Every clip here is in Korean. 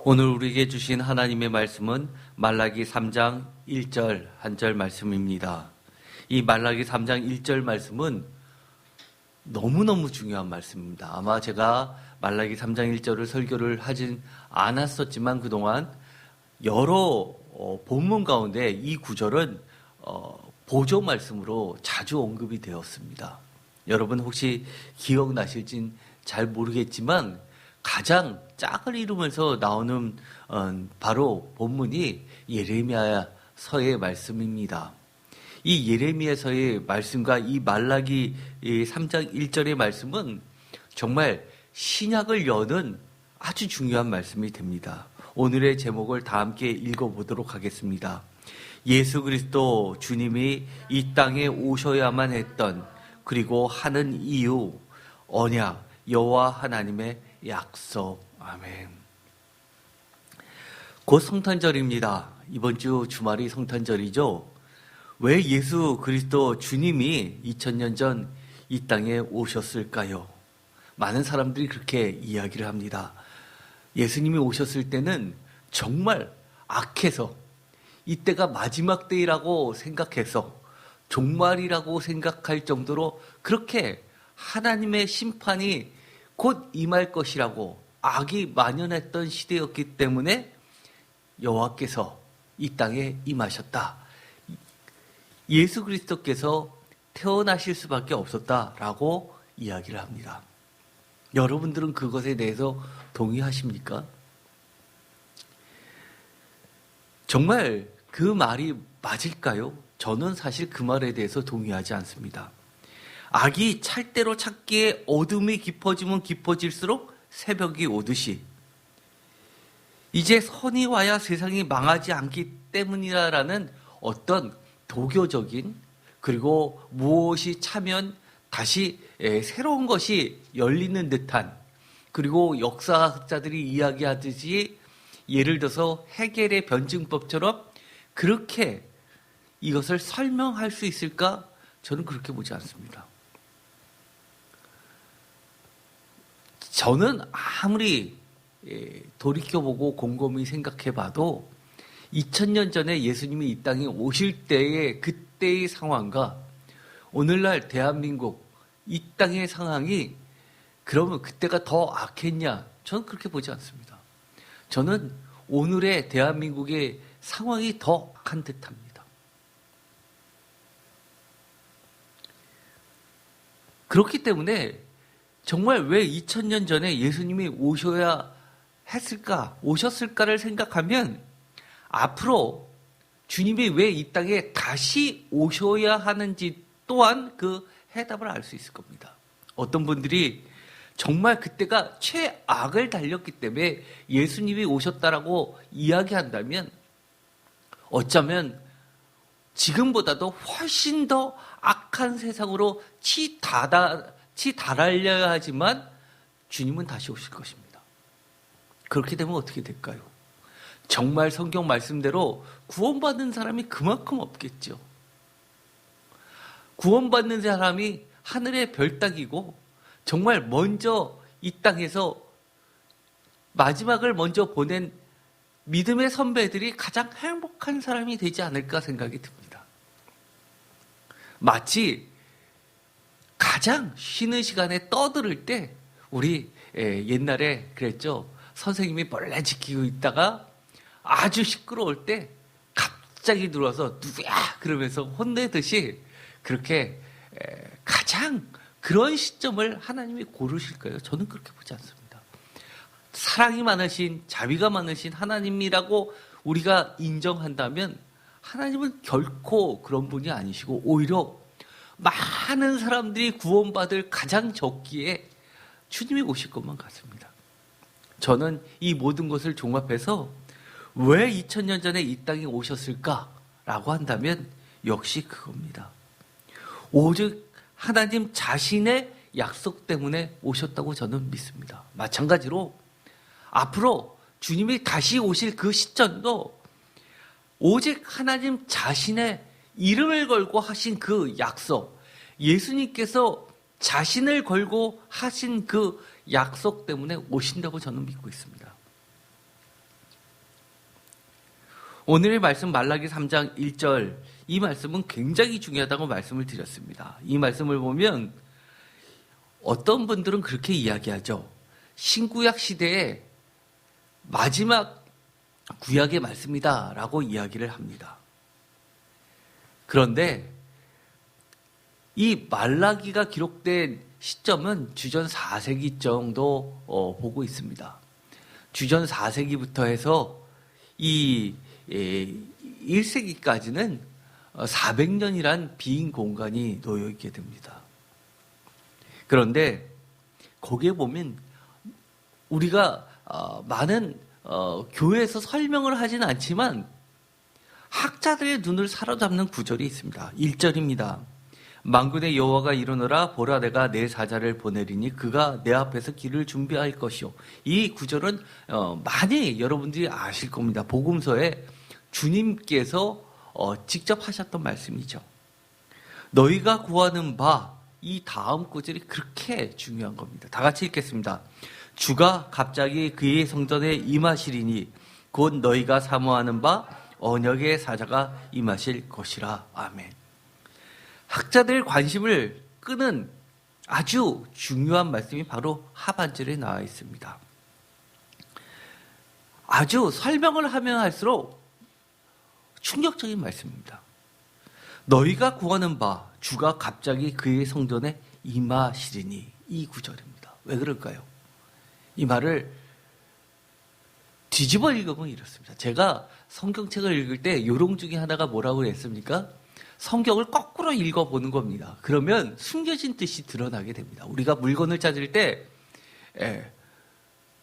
오늘 우리에게 주신 하나님의 말씀은 말라기 3장 1절 한 절 말씀입니다. 이 말라기 3장 1절 말씀은 너무너무 중요한 말씀입니다. 아마 제가 말라기 3장 1절을 설교를 하진 않았었지만 그동안 여러 본문 가운데 이 구절은 보조 말씀으로 자주 언급이 되었습니다. 여러분 혹시 기억나실진 잘 모르겠지만 가장 짝을 이루면서 나오는 바로 본문이 예레미야서의 말씀입니다. 이 예레미야서의 말씀과 이 말라기 3장 1절의 말씀은 정말 신약을 여는 아주 중요한 말씀이 됩니다. 오늘의 제목을 다 함께 읽어보도록 하겠습니다. 예수 그리스도 주님이 이 땅에 오셔야만 했던 그리고 하는 이유, 언약, 여호와 하나님의 약속. 아멘. 곧 성탄절입니다. 이번 주 주말이 성탄절이죠. 왜 예수 그리스도 주님이 2000년 전 이 땅에 오셨을까요? 많은 사람들이 그렇게 이야기를 합니다. 예수님이 오셨을 때는 정말 악해서 이때가 마지막 때이라고 생각해서 종말이라고 생각할 정도로 그렇게 하나님의 심판이 곧 임할 것이라고 악이 만연했던 시대였기 때문에 여호와께서 이 땅에 임하셨다. 예수 그리스도께서 태어나실 수밖에 없었다라고 이야기를 합니다. 여러분들은 그것에 대해서 동의하십니까? 정말 그 말이 맞을까요? 저는 사실 그 말에 대해서 동의하지 않습니다. 악이 찰대로 찼기에 어둠이 깊어지면 깊어질수록 새벽이 오듯이 이제 선이 와야 세상이 망하지 않기 때문이라는 어떤 도교적인 그리고 무엇이 차면 다시 새로운 것이 열리는 듯한 그리고 역사학자들이 이야기하듯이 예를 들어서 해겔의 변증법처럼 그렇게 이것을 설명할 수 있을까? 저는 그렇게 보지 않습니다. 저는 아무리 돌이켜보고 곰곰이 생각해봐도 2000년 전에 예수님이 이 땅에 오실 때의 그때의 상황과 오늘날 대한민국 이 땅의 상황이 그러면 그때가 더 악했냐? 저는 그렇게 보지 않습니다. 저는 오늘의 대한민국의 상황이 더 악한 듯합니다. 그렇기 때문에 정말 왜 2000년 전에 예수님이 오셔야 했을까, 오셨을까를 생각하면 앞으로 주님이 왜 이 땅에 다시 오셔야 하는지 또한 그 해답을 알 수 있을 겁니다. 어떤 분들이 정말 그때가 최악을 달렸기 때문에 예수님이 오셨다라고 이야기한다면 어쩌면 지금보다도 훨씬 더 악한 세상으로 치달아려야 하지만 주님은 다시 오실 것입니다. 그렇게 되면 어떻게 될까요? 정말 성경 말씀대로 구원받는 사람이 그만큼 없겠죠. 구원받는 사람이 하늘의 별 따기고 정말 먼저 이 땅에서 마지막을 먼저 보낸 믿음의 선배들이 가장 행복한 사람이 되지 않을까 생각이 듭니다. 마치 가장 쉬는 시간에 떠들을 때 우리 옛날에 그랬죠. 선생님이 몰래 지키고 있다가 아주 시끄러울 때 갑자기 들어와서 누구야 그러면서 혼내듯이 그렇게 가장 그런 시점을 하나님이 고르실까요? 저는 그렇게 보지 않습니다. 사랑이 많으신 자비가 많으신 하나님이라고 우리가 인정한다면 하나님은 결코 그런 분이 아니시고 오히려 많은 사람들이 구원받을 가장 적기에 주님이 오실 것만 같습니다. 저는 이 모든 것을 종합해서 왜 2000년 전에 이 땅에 오셨을까라고 한다면 역시 그겁니다. 오직 하나님 자신의 약속 때문에 오셨다고 저는 믿습니다. 마찬가지로 앞으로 주님이 다시 오실 그 시점도 오직 하나님 자신의 이름을 걸고 하신 그 약속, 예수님께서 자신을 걸고 하신 그 약속 때문에 오신다고 저는 믿고 있습니다. 오늘의 말씀 말라기 3장 1절, 이 말씀은 굉장히 중요하다고 말씀을 드렸습니다. 이 말씀을 보면 어떤 분들은 그렇게 이야기하죠. 신구약 시대의 마지막 구약의 말씀이다 라고 이야기를 합니다. 그런데 이 말라기가 기록된 시점은 주전 4세기 정도 보고 있습니다. 주전 4세기부터 해서 이 1세기까지는 400년이란 빈 공간이 놓여 있게 됩니다. 그런데 거기에 보면 우리가 많은 교회에서 설명을 하진 않지만 학자들의 눈을 사로잡는 구절이 있습니다. 1절입니다. 만군의 여호와가 이르노라, 보라 내가 내 사자를 보내리니 그가 내 앞에서 길을 준비할 것이요. 이 구절은 많이 여러분들이 아실 겁니다. 복음서에 주님께서 직접 하셨던 말씀이죠. 너희가 구하는 바, 이 다음 구절이 그렇게 중요한 겁니다. 다 같이 읽겠습니다. 주가 갑자기 그의 성전에 임하시리니 곧 너희가 사모하는 바 언약의 사자가 임하실 것이라. 아멘. 학자들 관심을 끄는 아주 중요한 말씀이 바로 하반절에 나와 있습니다. 아주 설명을 하면 할수록 충격적인 말씀입니다. 너희가 구하는 바 주가 갑자기 그의 성전에 임하시리니, 이 구절입니다. 왜 그럴까요? 이 말을 뒤집어 읽으면 이렇습니다. 제가 성경책을 읽을 때 요령 중에 하나가 뭐라고 했습니까? 성경을 거꾸로 읽어보는 겁니다. 그러면 숨겨진 뜻이 드러나게 됩니다. 우리가 물건을 찾을 때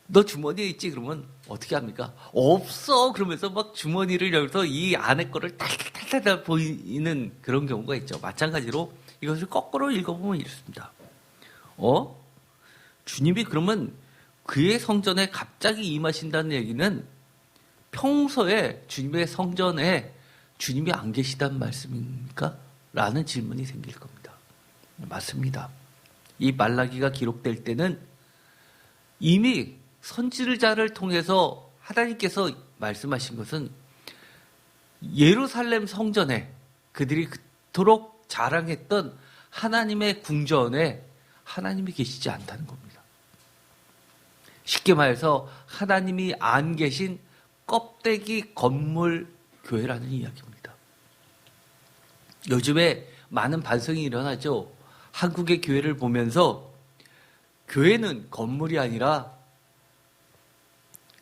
너 주머니에 있지? 그러면 어떻게 합니까? 없어! 그러면서 막 주머니를 열어서 이 안에 거를 탈탈탈탈 보이는 그런 경우가 있죠. 마찬가지로 이것을 거꾸로 읽어보면 이렇습니다. 주님이 그러면 그의 성전에 갑자기 임하신다는 얘기는 평소에 주님의 성전에 주님이 안 계시단 말씀입니까? 라는 질문이 생길 겁니다. 맞습니다. 이 말라기가 기록될 때는 이미 선지자를 통해서 하나님께서 말씀하신 것은 예루살렘 성전에 그들이 그토록 자랑했던 하나님의 궁전에 하나님이 계시지 않다는 겁니다. 쉽게 말해서 하나님이 안 계신 껍데기 건물 교회라는 이야기입니다. 요즘에 많은 반성이 일어나죠. 한국의 교회를 보면서 교회는 건물이 아니라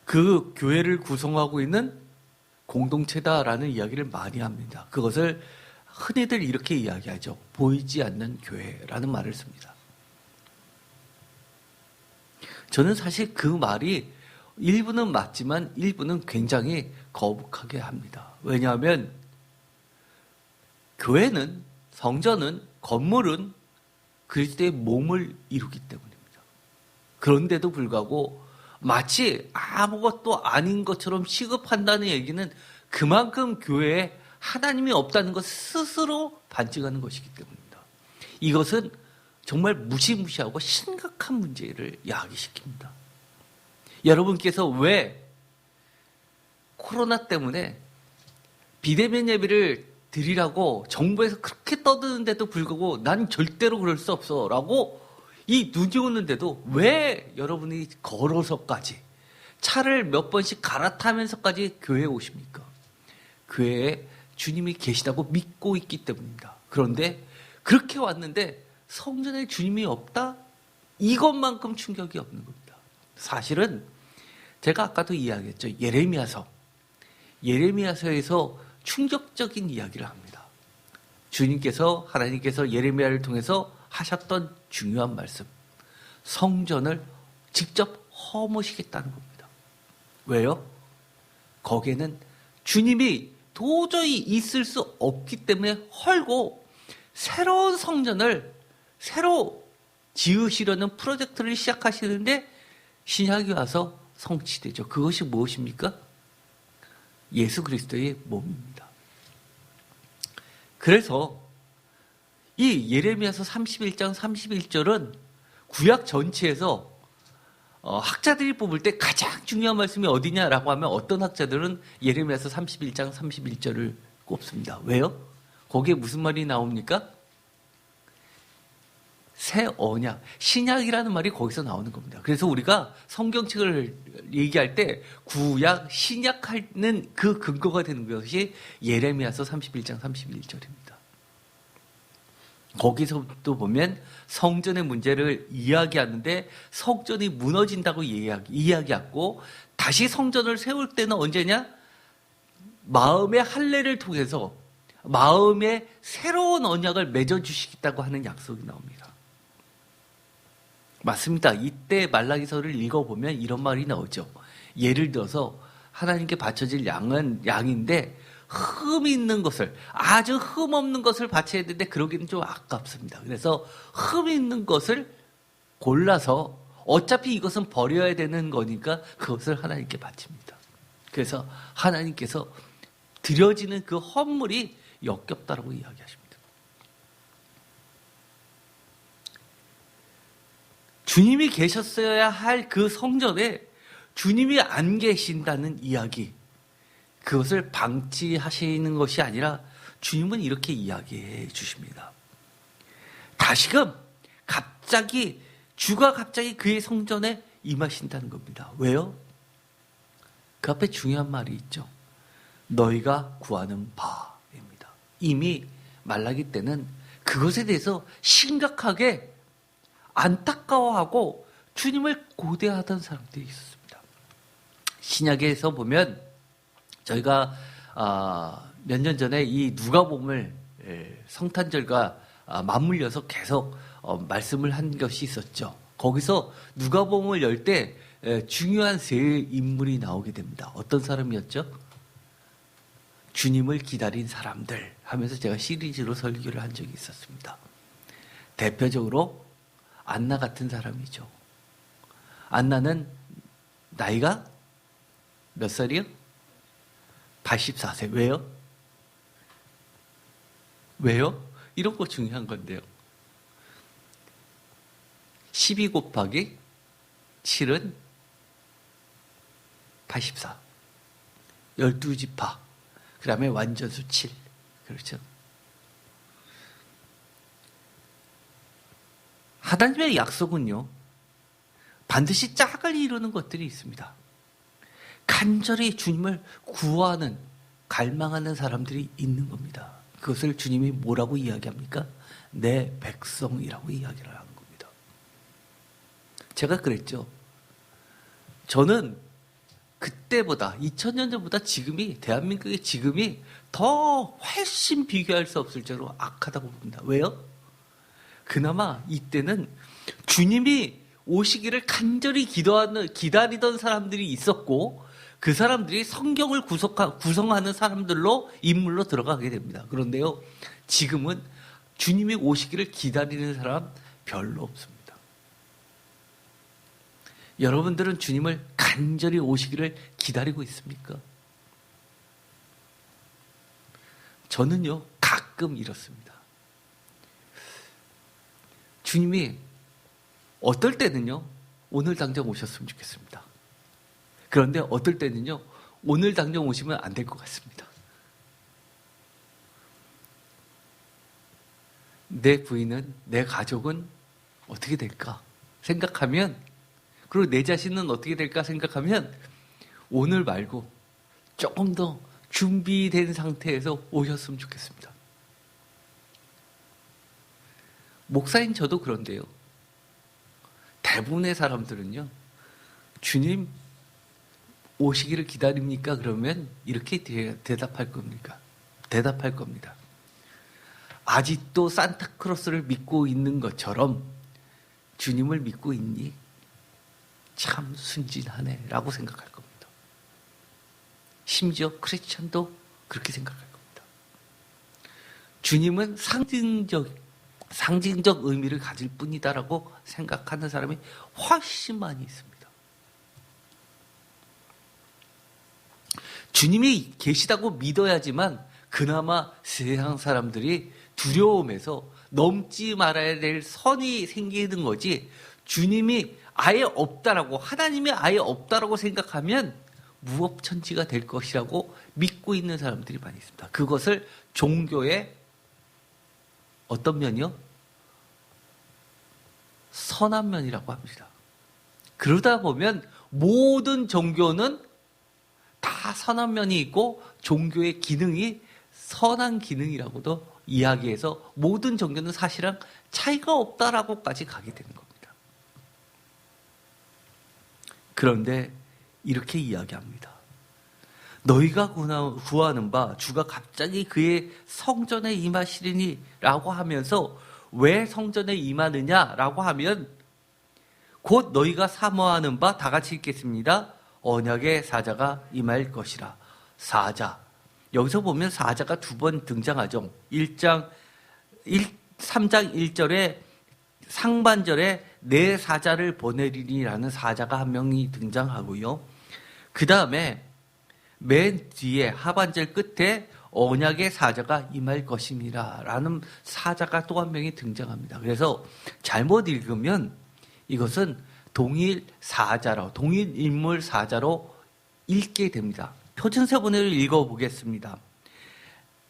그 교회를 구성하고 있는 공동체다라는 이야기를 많이 합니다. 그것을 흔히들 이렇게 이야기하죠. 보이지 않는 교회라는 말을 씁니다. 저는 사실 그 말이 일부는 맞지만 일부는 굉장히 거북하게 합니다. 왜냐하면 교회는, 성전은, 건물은 그리스도의 몸을 이루기 때문입니다. 그런데도 불구하고 마치 아무것도 아닌 것처럼 취급한다는 얘기는 그만큼 교회에 하나님이 없다는 것 스스로 반증하는 것이기 때문입니다. 이것은 정말 무시무시하고 심각한 문제를 야기시킵니다. 여러분께서 왜 코로나 때문에 비대면 예배를 드리라고 정부에서 그렇게 떠드는데도 불구하고 난 절대로 그럴 수 없어 라고 이 눈이 오는데도 왜 여러분이 걸어서까지 차를 몇 번씩 갈아타면서까지 교회에 오십니까? 교회에 주님이 계시다고 믿고 있기 때문입니다. 그런데 그렇게 왔는데 성전에 주님이 없다? 이것만큼 충격이 없는 겁니다. 사실은 제가 아까도 이야기했죠. 예레미야서에서 충격적인 이야기를 합니다. 주님께서, 하나님께서 예레미야를 통해서 하셨던 중요한 말씀, 성전을 직접 허무시겠다는 겁니다. 왜요? 거기에는 주님이 도저히 있을 수 없기 때문에 헐고 새로운 성전을 새로 지으시려는 프로젝트를 시작하시는데 신약이 와서 성취되죠. 그것이 무엇입니까? 예수 그리스도의 몸입니다. 그래서 이 예레미야서 31장 31절은 구약 전체에서 학자들이 뽑을 때 가장 중요한 말씀이 어디냐라고 하면 어떤 학자들은 예레미야서 31장 31절을 꼽습니다. 왜요? 거기에 무슨 말이 나옵니까? 새 언약, 신약이라는 말이 거기서 나오는 겁니다. 그래서 우리가 성경책을 얘기할 때 구약, 신약하는 그 근거가 되는 것이 예레미야서 31장 31절입니다. 거기서부터 보면 성전의 문제를 이야기하는데 성전이 무너진다고 이야기하고 다시 성전을 세울 때는 언제냐? 마음의 할례를 통해서 마음의 새로운 언약을 맺어주시겠다고 하는 약속이 나옵니다. 맞습니다. 이때 말라기서를 읽어보면 이런 말이 나오죠. 예를 들어서 하나님께 바쳐질 양은 양인데 흠 있는 것을, 아주 흠 없는 것을 바쳐야 되는데 그러기는 좀 아깝습니다. 그래서 흠 있는 것을 골라서 어차피 이것은 버려야 되는 거니까 그것을 하나님께 바칩니다. 그래서 하나님께서 드려지는 그 헌물이 역겹다라고 이야기하십니다. 주님이 계셨어야 할 그 성전에 주님이 안 계신다는 이야기, 그것을 방치하시는 것이 아니라 주님은 이렇게 이야기해 주십니다. 다시금 갑자기 주가 갑자기 그의 성전에 임하신다는 겁니다. 왜요? 그 앞에 중요한 말이 있죠. 너희가 구하는 바입니다. 이미 말라기 때는 그것에 대해서 심각하게 안타까워하고 주님을 고대하던 사람들이 있었습니다. 신약에서 보면 저희가 몇 년 전에 이 누가복음을 성탄절과 맞물려서 계속 말씀을 한 것이 있었죠. 거기서 누가복음을 열 때 중요한 세 인물이 나오게 됩니다. 어떤 사람이었죠? 주님을 기다린 사람들 하면서 제가 시리즈로 설교를 한 적이 있었습니다. 대표적으로 안나 같은 사람이죠. 안나는 나이가 몇 살이요? 84세. 왜요? 왜요? 이런 거 중요한 건데요. 12 곱하기 7은 84. 12지파. 그 다음에 완전수 7. 그렇죠? 하나님의 약속은요, 반드시 짝을 이루는 것들이 있습니다. 간절히 주님을 구하는, 갈망하는 사람들이 있는 겁니다. 그것을 주님이 뭐라고 이야기합니까? 내 백성이라고 이야기를 하는 겁니다. 제가 그랬죠. 저는 그때보다 2000년 전보다 지금이, 대한민국의 지금이 더 훨씬 비교할 수 없을 정도로 악하다고 봅니다. 왜요? 그나마 이때는 주님이 오시기를 간절히 기다리던 사람들이 있었고 그 사람들이 성경을 구성하는 사람들로 인물로 들어가게 됩니다. 그런데요, 지금은 주님이 오시기를 기다리는 사람 별로 없습니다. 여러분들은 주님을 간절히 오시기를 기다리고 있습니까? 저는요, 가끔 이렇습니다. 주님이 어떨 때는요, 오늘 당장 오셨으면 좋겠습니다. 그런데 어떨 때는요, 오늘 당장 오시면 안 될 것 같습니다. 내 부인은, 내 가족은 어떻게 될까 생각하면, 그리고 내 자신은 어떻게 될까 생각하면 오늘 말고 조금 더 준비된 상태에서 오셨으면 좋겠습니다. 목사인 저도 그런데요. 대부분의 사람들은요, 주님 오시기를 기다립니까? 그러면 이렇게 대답할 겁니다. 아직도 산타크로스를 믿고 있는 것처럼 주님을 믿고 있니? 참 순진하네 라고 생각할 겁니다. 심지어 크리스찬도 그렇게 생각할 겁니다. 주님은 상징적 의미를 가질 뿐이다라고 생각하는 사람이 훨씬 많이 있습니다. 주님이 계시다고 믿어야지만 그나마 세상 사람들이 두려움에서 넘지 말아야 될 선이 생기는 거지, 주님이 아예 없다라고, 하나님이 아예 없다라고 생각하면 무법천지가 될 것이라고 믿고 있는 사람들이 많이 있습니다. 그것을 종교의 어떤 면이요? 선한 면이라고 합니다. 그러다 보면 모든 종교는 다 선한 면이 있고 종교의 기능이 선한 기능이라고도 이야기해서 모든 종교는 사실은 차이가 없다라고까지 가게 되는 겁니다. 그런데 이렇게 이야기합니다. 너희가 구하는 바 주가 갑자기 그의 성전에 임하시리니 라고 하면서 왜 성전에 임하느냐라고 하면 곧 너희가 사모하는 바 다 같이 읽겠습니다. 언약의 사자가 임할 것이라. 사자. 여기서 보면 사자가 두 번 등장하죠. 3장 1절에 상반절에 내 사자를 보내리니라는 사자가 한 명이 등장하고요. 그 다음에 맨 뒤에 하반절 끝에 언약의 사자가 임할 것입니다 라는 사자가 또 한 명이 등장합니다. 그래서 잘못 읽으면 이것은 동일 사자로, 동일 인물 사자로 읽게 됩니다. 표준세번호를 읽어보겠습니다.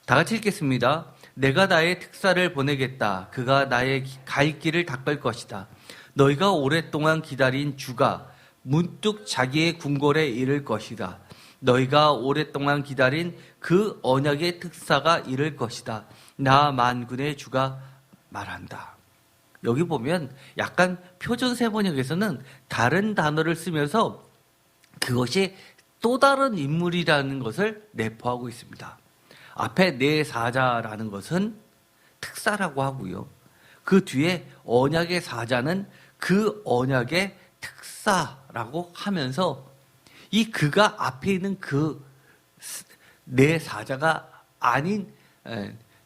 다 같이 읽겠습니다. 내가 나의 특사를 보내겠다. 그가 나의 갈 길을 닦을 것이다. 너희가 오랫동안 기다린 주가 문득 자기의 궁궐에 이를 것이다. 너희가 오랫동안 기다린 그 언약의 특사가 이를 것이다. 나 만군의 주가 말한다. 여기 보면 약간 표준세번역에서는 다른 단어를 쓰면서 그것이 또 다른 인물이라는 것을 내포하고 있습니다. 앞에 내 사자라는 것은 특사라고 하고요. 그 뒤에 언약의 사자는 그 언약의 특사라고 하면서 이 그가 앞에 있는 그 내 사자가 아닌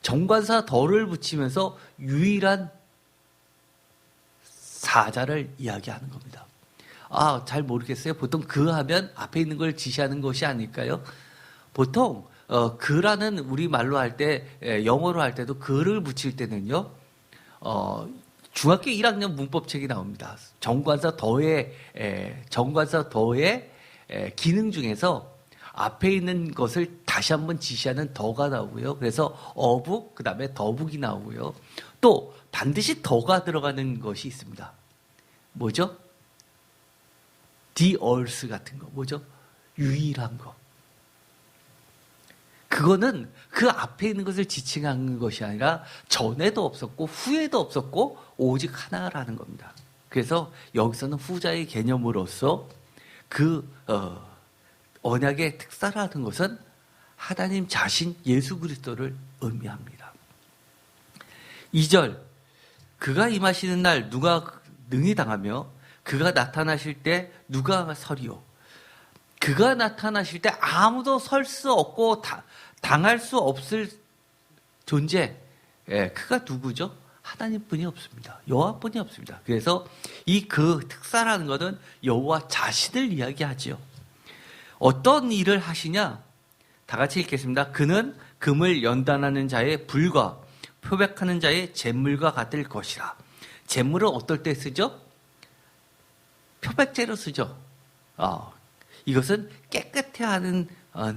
정관사 덜을 붙이면서 유일한 사자를 이야기하는 겁니다. 잘 모르겠어요. 보통 그 하면 앞에 있는 걸 지시하는 것이 아닐까요? 보통 그라는 우리 말로 할 때, 영어로 할 때도 그를 붙일 때는요, 중학교 1학년 문법책이 나옵니다. 정관사 더의 기능 중에서 앞에 있는 것을 다시 한번 지시하는 더가 나오고요. 그래서 어북, 그 다음에 더북이 나오고요. 또 반드시 더가 들어가는 것이 있습니다. 뭐죠? The earth 같은 거. 뭐죠? 유일한 거. 그거는 그 앞에 있는 것을 지칭하는 것이 아니라 전에도 없었고 후에도 없었고 오직 하나라는 겁니다. 그래서 여기서는 후자의 개념으로서 그 언약의 특사라는 것은 하나님 자신 예수 그리스도를 의미합니다. 2절 그가 임하시는 날 누가 능히 당하며 그가 나타나실 때 누가 서리요. 그가 나타나실 때 아무도 설 수 없고 당할 수 없을 존재. 그가 누구죠? 하나님뿐이 없습니다. 여호와뿐이 없습니다. 그래서 이 그 특사라는 것은 여호와 자신을 이야기하지요. 어떤 일을 하시냐? 다 같이 읽겠습니다. 그는 금을 연단하는 자의 불과 표백하는 자의 잿물과 같을 것이라. 잿물은 어떨 때 쓰죠? 표백제로 쓰죠. 이것은 깨끗해하는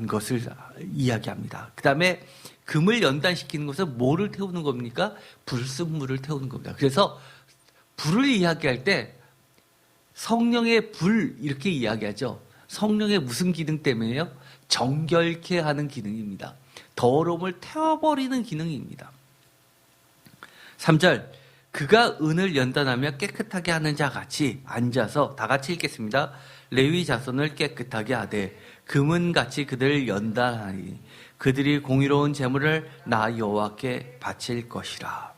것을 이야기합니다. 그 다음에 금을 연단시키는 것은 뭐를 태우는 겁니까? 불순물을 태우는 겁니다. 그래서 불을 이야기할 때 성령의 불 이렇게 이야기하죠. 성령의 무슨 기능 때문에요? 정결케 하는 기능입니다. 더러움을 태워버리는 기능입니다. 3절 그가 은을 연단하며 깨끗하게 하는 자 같이 앉아서 다 같이 읽겠습니다. 레위 자손을 깨끗하게 하되 금은같이 그들을 연단하니 그들이 공의로운 제물을 나 여호와께 바칠 것이라.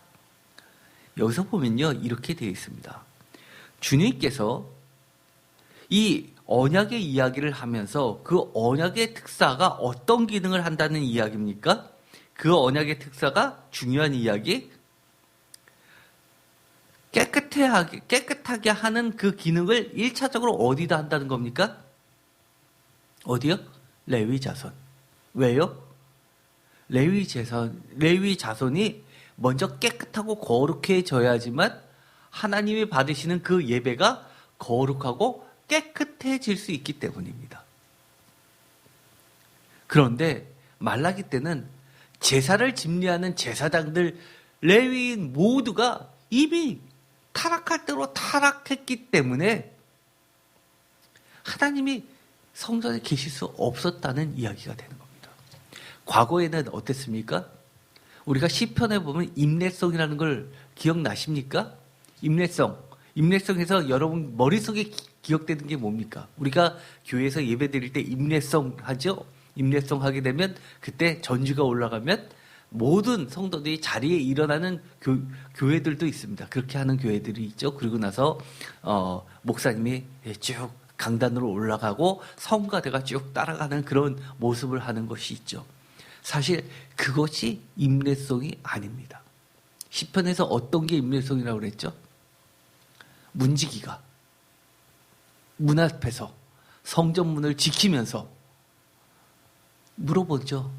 여기서 보면요 이렇게 되어 있습니다. 주님께서 이 언약의 이야기를 하면서 그 언약의 특사가 어떤 기능을 한다는 이야기입니까? 그 언약의 특사가 중요한 이야기, 깨끗하게 하는 그 기능을 1차적으로 어디다 한다는 겁니까? 어디요? 레위 자손. 왜요? 레위 자손이 먼저 깨끗하고 거룩해져야지만 하나님이 받으시는 그 예배가 거룩하고 깨끗해질 수 있기 때문입니다. 그런데 말라기 때는 제사를 집리하는 제사장들, 레위인 모두가 이미 타락할 대로 타락했기 때문에 하나님이 성전에 계실 수 없었다는 이야기가 되는 겁니다. 과거에는 어땠습니까? 우리가 시편에 보면 임례성이라는 걸 기억나십니까? 임례성에서 여러분 머릿속에 기억되는 게 뭡니까? 우리가 교회에서 예배 드릴 때 임례성 하죠? 임례성 하게 되면 그때 전주가 올라가면 모든 성도들이 자리에 일어나는 교회들도 있습니다. 그렇게 하는 교회들이 있죠. 그리고 나서 목사님이 쭉 강단으로 올라가고 성가대가 쭉 따라가는 그런 모습을 하는 것이 있죠. 사실 그것이 임례성이 아닙니다. 시편에서 어떤 게 임례성이라고 그랬죠? 문지기가 문 앞에서 성전문을 지키면서 물어보죠.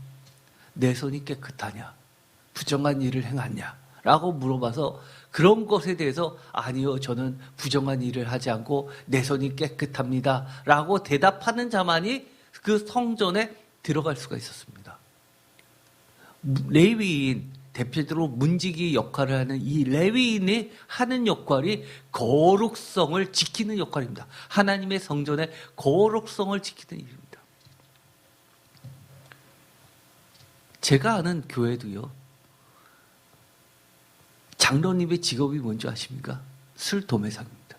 내 손이 깨끗하냐? 부정한 일을 행하냐? 라고 물어봐서 그런 것에 대해서 아니요, 저는 부정한 일을 하지 않고 내 손이 깨끗합니다. 라고 대답하는 자만이 그 성전에 들어갈 수가 있었습니다. 레위인, 대표적으로 문지기 역할을 하는 이 레위인이 하는 역할이 거룩성을 지키는 역할입니다. 하나님의 성전의 거룩성을 지키는 일입니다. 제가 아는 교회도요, 장로님의 직업이 뭔지 아십니까? 술 도매상입니다.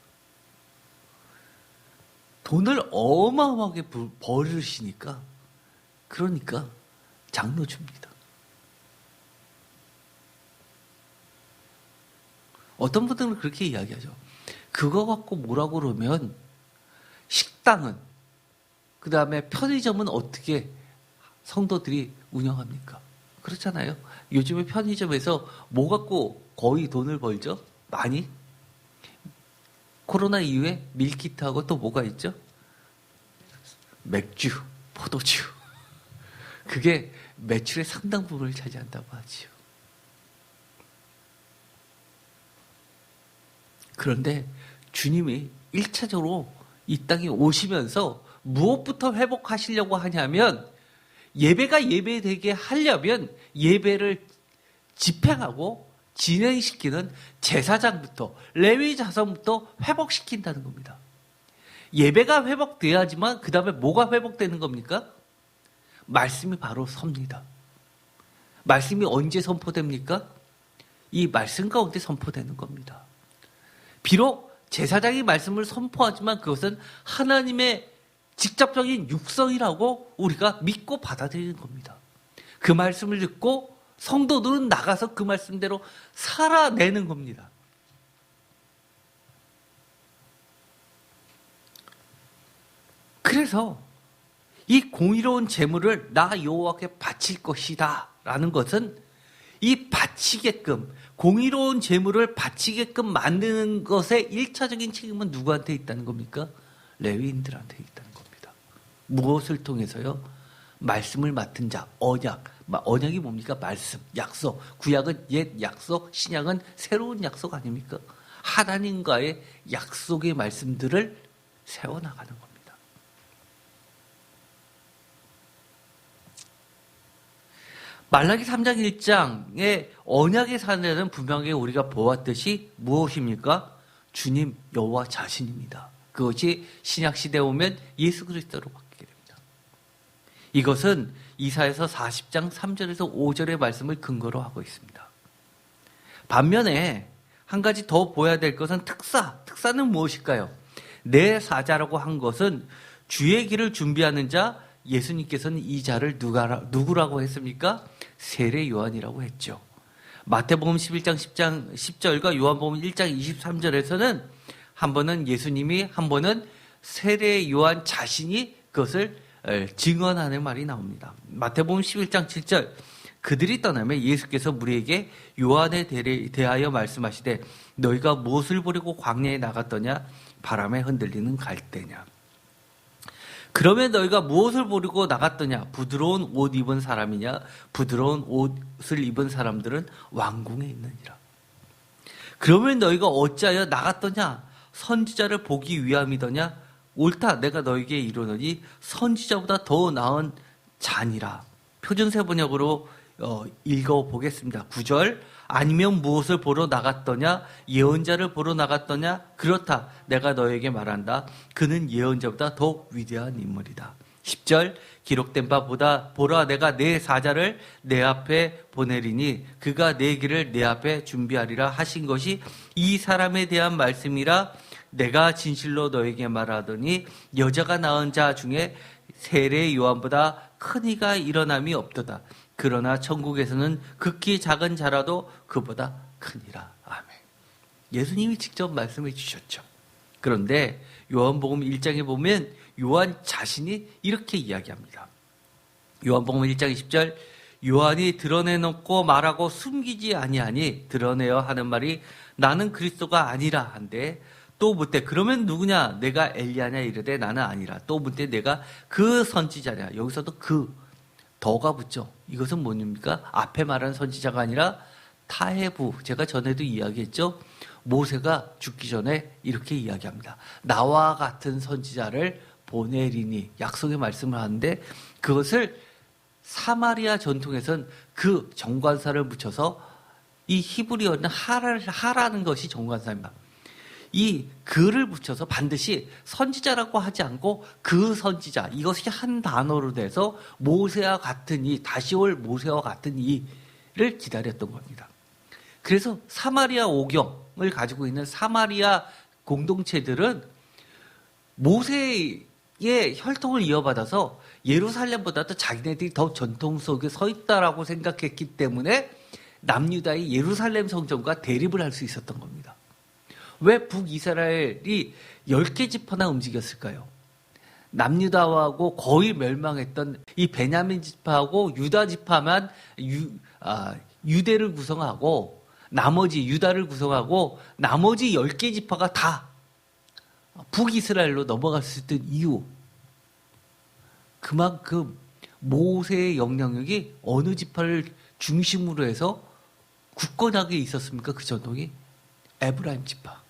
돈을 어마어마하게 벌으시니까, 그러니까 장로 줍니다. 어떤 분들은 그렇게 이야기하죠. 그거 갖고 뭐라고 그러면 식당은, 그 다음에 편의점은 어떻게 성도들이 운영합니까? 그렇잖아요. 요즘에 편의점에서 뭐 갖고 거의 돈을 벌죠? 많이? 코로나 이후에 밀키트하고 또 뭐가 있죠? 맥주, 포도주. 그게 매출의 상당 부분을 차지한다고 하지요. 그런데 주님이 1차적으로 이 땅에 오시면서 무엇부터 회복하시려고 하냐면, 예배가 예배되게 하려면 예배를 집행하고 진행시키는 제사장부터 레위 자손부터 회복시킨다는 겁니다. 예배가 회복돼야지만 그 다음에 뭐가 회복되는 겁니까? 말씀이 바로 섭니다. 말씀이 언제 선포됩니까? 이 말씀 가운데 선포되는 겁니다. 비록 제사장이 말씀을 선포하지만 그것은 하나님의 직접적인 육성이라고 우리가 믿고 받아들이는 겁니다. 그 말씀을 듣고 성도들은 나가서 그 말씀대로 살아내는 겁니다. 그래서 이 공의로운 제물을 나 여호와께 바칠 것이다 라는 것은 이 바치게끔, 공의로운 제물을 바치게끔 만드는 것의 1차적인 책임은 누구한테 있다는 겁니까? 레위인들한테 있다는 겁니다. 무엇을 통해서요? 말씀을 맡은 자, 언약. 언약이 뭡니까? 말씀, 약속. 구약은 옛 약속, 신약은 새로운 약속 아닙니까? 하나님과의 약속의 말씀들을 세워나가는 겁니다. 말라기 3장 1장의 언약의 사례는 분명히 우리가 보았듯이 무엇입니까? 주님 여호와 자신입니다. 그것이 신약시대에 오면 예수 그리스도로 바뀌게 됩니다. 이것은 이사야서 40장 3절에서 5절의 말씀을 근거로 하고 있습니다. 반면에 한 가지 더 보아야 될 것은 특사. 특사는 무엇일까요? 내 사자라고 한 것은 주의 길을 준비하는 자, 예수님께서는 이 자를 누구라고 했습니까? 세례 요한이라고 했죠. 마태복음 11장 10절과 요한복음 1장 23절에서는 한 번은 예수님이, 한 번은 세례 요한 자신이 그것을 증언하는 말이 나옵니다. 마태복음 11장 7절, 그들이 떠나면 예수께서 무리에게 요한에 대하여 말씀하시되 너희가 무엇을 보려고 광야에 나갔더냐? 바람에 흔들리는 갈대냐? 그러면 너희가 무엇을 보려고 나갔더냐? 부드러운 옷 입은 사람이냐? 부드러운 옷을 입은 사람들은 왕궁에 있느니라. 그러면 너희가 어찌하여 나갔더냐? 선지자를 보기 위함이더냐? 옳다. 내가 너에게 이르노니 선지자보다 더 나은 자니라. 표준세 번역으로 읽어보겠습니다. 9절. 아니면 무엇을 보러 나갔더냐? 예언자를 보러 나갔더냐? 그렇다. 내가 너에게 말한다. 그는 예언자보다 더 위대한 인물이다. 10절. 기록된 바보다 보라 내가 내 사자를 내 앞에 보내리니 그가 내 길을 내 앞에 준비하리라 하신 것이 이 사람에 대한 말씀이라. 내가 진실로 너에게 말하더니 여자가 낳은 자 중에 세례 요한보다 큰 이가 일어남이 없도다. 그러나 천국에서는 극히 작은 자라도 그보다 크니라. 아멘. 예수님이 직접 말씀해 주셨죠. 그런데 요한복음 1장에 보면 요한 자신이 이렇게 이야기합니다. 요한복음 1장 20절. 요한이 드러내놓고 말하고 숨기지 아니하니 드러내어 하는 말이 나는 그리스도가 아니라 한데, 또 묻되 그러면 누구냐? 내가 엘리야냐? 이르되 나는 아니라. 또 묻되 내가 그 선지자냐? 여기서도 그 더가 붙죠. 이것은 뭡니까? 앞에 말한 선지자가 아니라 타해부. 제가 전에도 이야기했죠. 모세가 죽기 전에 이렇게 이야기합니다. 나와 같은 선지자를 보내리니, 약속의 말씀을 하는데, 그것을 사마리아 전통에서는 그 정관사를 붙여서 이 히브리어는 하라는 것이 정관사입니다. 이 그를 붙여서 반드시 선지자라고 하지 않고 그 선지자, 이것이 한 단어로 돼서 모세와 같은 이, 다시 올 모세와 같은 이를 기다렸던 겁니다. 그래서 사마리아 오경을 가지고 있는 사마리아 공동체들은 모세의 혈통을 이어받아서 예루살렘보다도 자기네들이 더 전통 속에 서 있다라고 생각했기 때문에 남유다의 예루살렘 성전과 대립을 할 수 있었던 겁니다. 왜 북이스라엘이 10개 지파나 움직였을까요? 남유다하고 거의 멸망했던 이 베냐민 지파하고 유다 지파만 유대를 구성하고, 나머지 유다를 구성하고 나머지 10개 지파가 다 북이스라엘로 넘어갈 수 있던 이유, 그만큼 모세의 영향력이 어느 지파를 중심으로 해서 굳건하게 있었습니까? 그 전통이 에브라임 지파.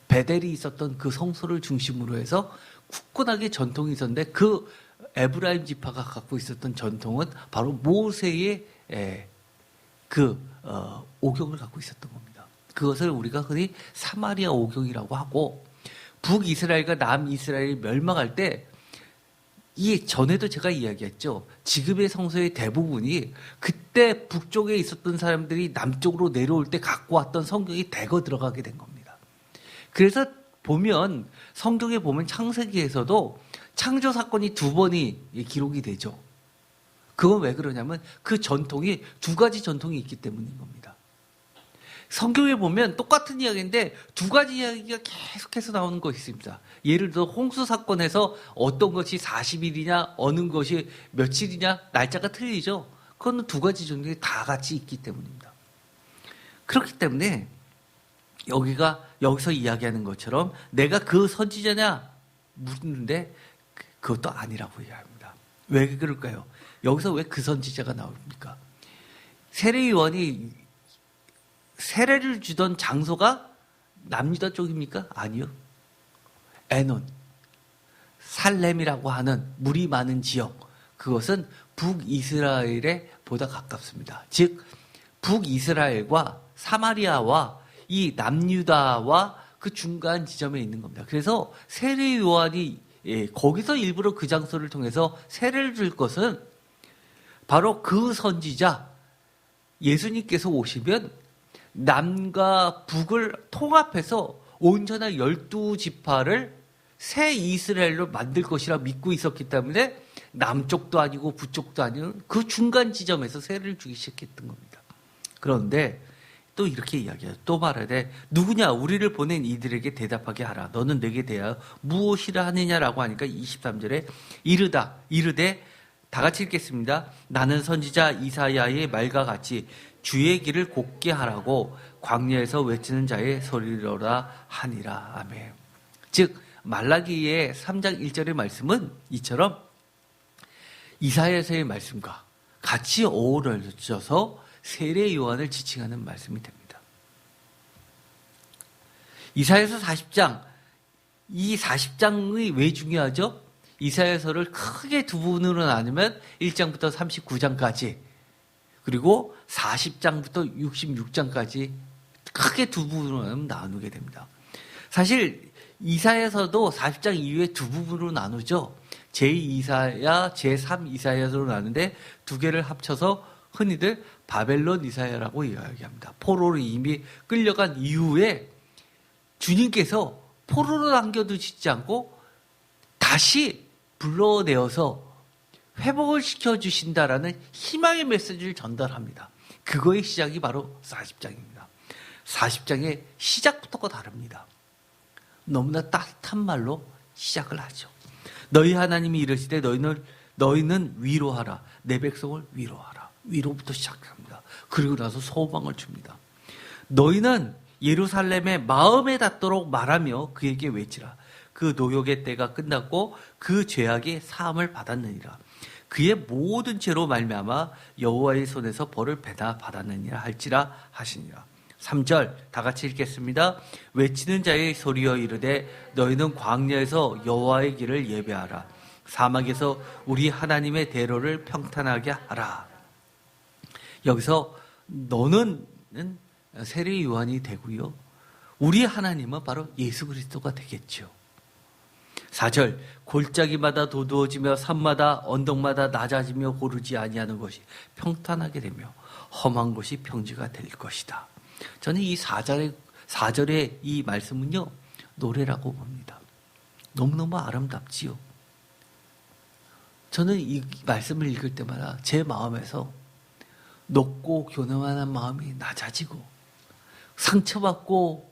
베델이 있었던 그 성소를 중심으로 해서 굳건하게 전통이 있었는데, 그 에브라임 지파가 갖고 있었던 전통은 바로 모세의 오경을 갖고 있었던 겁니다. 그것을 우리가 흔히 사마리아 오경이라고 하고, 북이스라엘과 남이스라엘이 멸망할 때, 이 전에도 제가 이야기했죠. 지금의 성소의 대부분이 그때 북쪽에 있었던 사람들이 남쪽으로 내려올 때 갖고 왔던 성경이 대거 들어가게 된 겁니다. 그래서 보면, 성경에 보면 창세기에서도 창조 사건이 2번이 기록이 되죠. 그건 왜 그러냐면 그 전통이 2가지 전통이 있기 때문인 겁니다. 성경에 보면 똑같은 이야기인데 2가지 이야기가 계속해서 나오는 것이 있습니다. 예를 들어 홍수 사건에서 어떤 것이 40일이냐, 어느 것이 며칠이냐, 날짜가 틀리죠. 그건 2가지 전통이 다 같이 있기 때문입니다. 그렇기 때문에 여기서 이야기하는 것처럼 내가 그 선지자냐 묻는데 그것도 아니라고 이야기합니다. 왜 그럴까요? 여기서 왜 그 선지자가 나옵니까? 세례 요한이 세례를 주던 장소가 남유다 쪽입니까? 아니요. 에논, 살렘이라고 하는 물이 많은 지역, 그것은 북이스라엘에 보다 가깝습니다. 즉 북이스라엘과 사마리아와 이 남유다와 그 중간 지점에 있는 겁니다. 그래서 세례 요한이 거기서 일부러 그 장소를 통해서 세례를 줄 것은 바로 그 선지자, 예수님께서 오시면 남과 북을 통합해서 온전한 12지파를 새 이스라엘로 만들 것이라 믿고 있었기 때문에 남쪽도 아니고 북쪽도 아닌 그 중간 지점에서 세례를 주기 시작했던 겁니다. 그런데 또 이렇게 이야기해요. 또 말하되 누구냐? 우리를 보낸 이들에게 대답하게 하라. 너는 내게 대하여 무엇이라 하느냐라고 하니까 23절에 이르되 다 같이 읽겠습니다. 나는 선지자 이사야의 말과 같이 주의 길을 곱게 하라고 광야에서 외치는 자의 소리로라 하니라. 아멘. 즉 말라기의 3장 1절의 말씀은 이처럼 이사야서의 말씀과 같이 어우러져서 세례 요한을 지칭하는 말씀이 됩니다. 이사야서 40장, 이 40장이 왜 중요하죠? 이사야서를 크게 두 부분으로 나누면 1장부터 39장까지, 그리고 40장부터 66장까지 크게 두 부분으로 나누게 됩니다. 사실 이사야서도 40장 이후에 두 부분으로 나누죠. 제2이사야, 제3이사야서로 나누는데 두 개를 합쳐서 흔히들 바벨론 이사야라고 이야기합니다. 포로로 이미 끌려간 이후에 주님께서 포로로 남겨두시지 않고 다시 불러내어서 회복을 시켜주신다라는 희망의 메시지를 전달합니다. 그거의 시작이 바로 40장입니다. 40장의 시작부터가 다릅니다. 너무나 따뜻한 말로 시작을 하죠. 너희 하나님이 이르시되 너희는 위로하라. 내 백성을 위로하라. 위로부터 시작합니다. 그리고 나서 소망을 줍니다. 너희는 예루살렘에 마음에 닿도록 말하며 그에게 외치라. 그 노역의 때가 끝났고 그 죄악이 사함을 받았느니라. 그의 모든 죄로 말미암아 여호와의 손에서 벌을 받았느니라 할지라 하시니라. 3절 다 같이 읽겠습니다. 외치는 자의 소리여 이르되 너희는 광야에서 여호와의 길을 예배하라. 사막에서 우리 하나님의 대로를 평탄하게 하라. 여기서 너는 세례 요한이 되고요. 우리 하나님은 바로 예수 그리스도가 되겠죠. 4절 골짜기마다 도두어지며 산마다 언덕마다 낮아지며 고르지 아니하는 것이 평탄하게 되며 험한 곳이 평지가 될 것이다. 저는 이 4절의 이 말씀은요, 노래라고 봅니다. 너무너무 아름답지요. 저는 이 말씀을 읽을 때마다 제 마음에서 높고 교만한 마음이 낮아지고 상처받고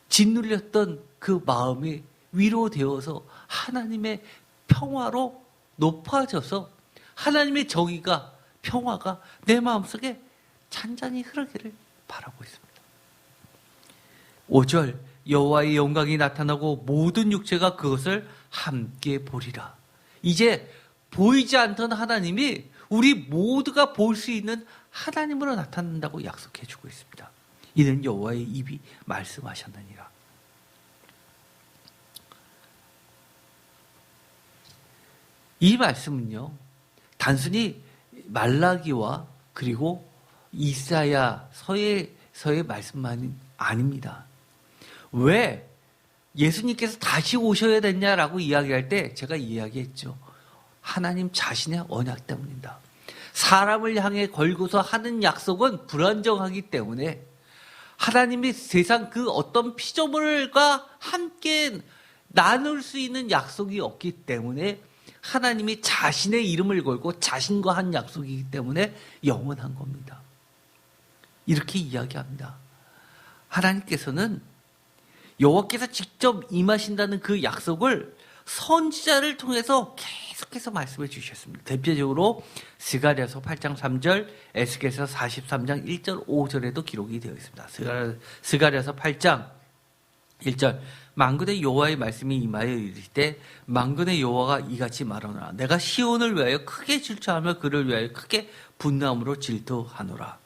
짓눌렸던 그 마음이 위로되어서 하나님의 평화로 높아져서 하나님의 정의가, 평화가 내 마음속에 잔잔히 흐르기를 바라고 있습니다. 5절 여호와의 영광이 나타나고 모든 육체가 그것을 함께 보리라. 이제 보이지 않던 하나님이 우리 모두가 볼 수 있는 하나님으로 나타난다고 약속해 주고 있습니다. 이는 여호와의 입이 말씀하셨느니라. 이 말씀은요, 단순히 말라기와 그리고 이사야서의 말씀만이 아닙니다. 왜 예수님께서 다시 오셔야 됐냐라고 이야기할 때 제가 이야기했죠. 하나님 자신의 언약 때문입니다. 사람을 향해 걸고서 하는 약속은 불안정하기 때문에 하나님이 세상 그 어떤 피조물과 함께 나눌 수 있는 약속이 없기 때문에 하나님이 자신의 이름을 걸고 자신과 한 약속이기 때문에 영원한 겁니다. 이렇게 이야기합니다. 하나님께서는 여호와께서 직접 임하신다는 그 약속을 선지자를 통해서 계속해서 말씀해 주셨습니다. 대표적으로 스가랴서 8장 3절, 에스겔서 43장 1절, 5절에도 기록이 되어 있습니다. 스가랴서 8장 1절 만군의 여호와의 말씀이 임하여 이르시되 만군의 여호와가 이같이 말하노라. 내가 시온을 위하여 크게 질투하며 그를 위하여 크게 분노함으로 질투하노라.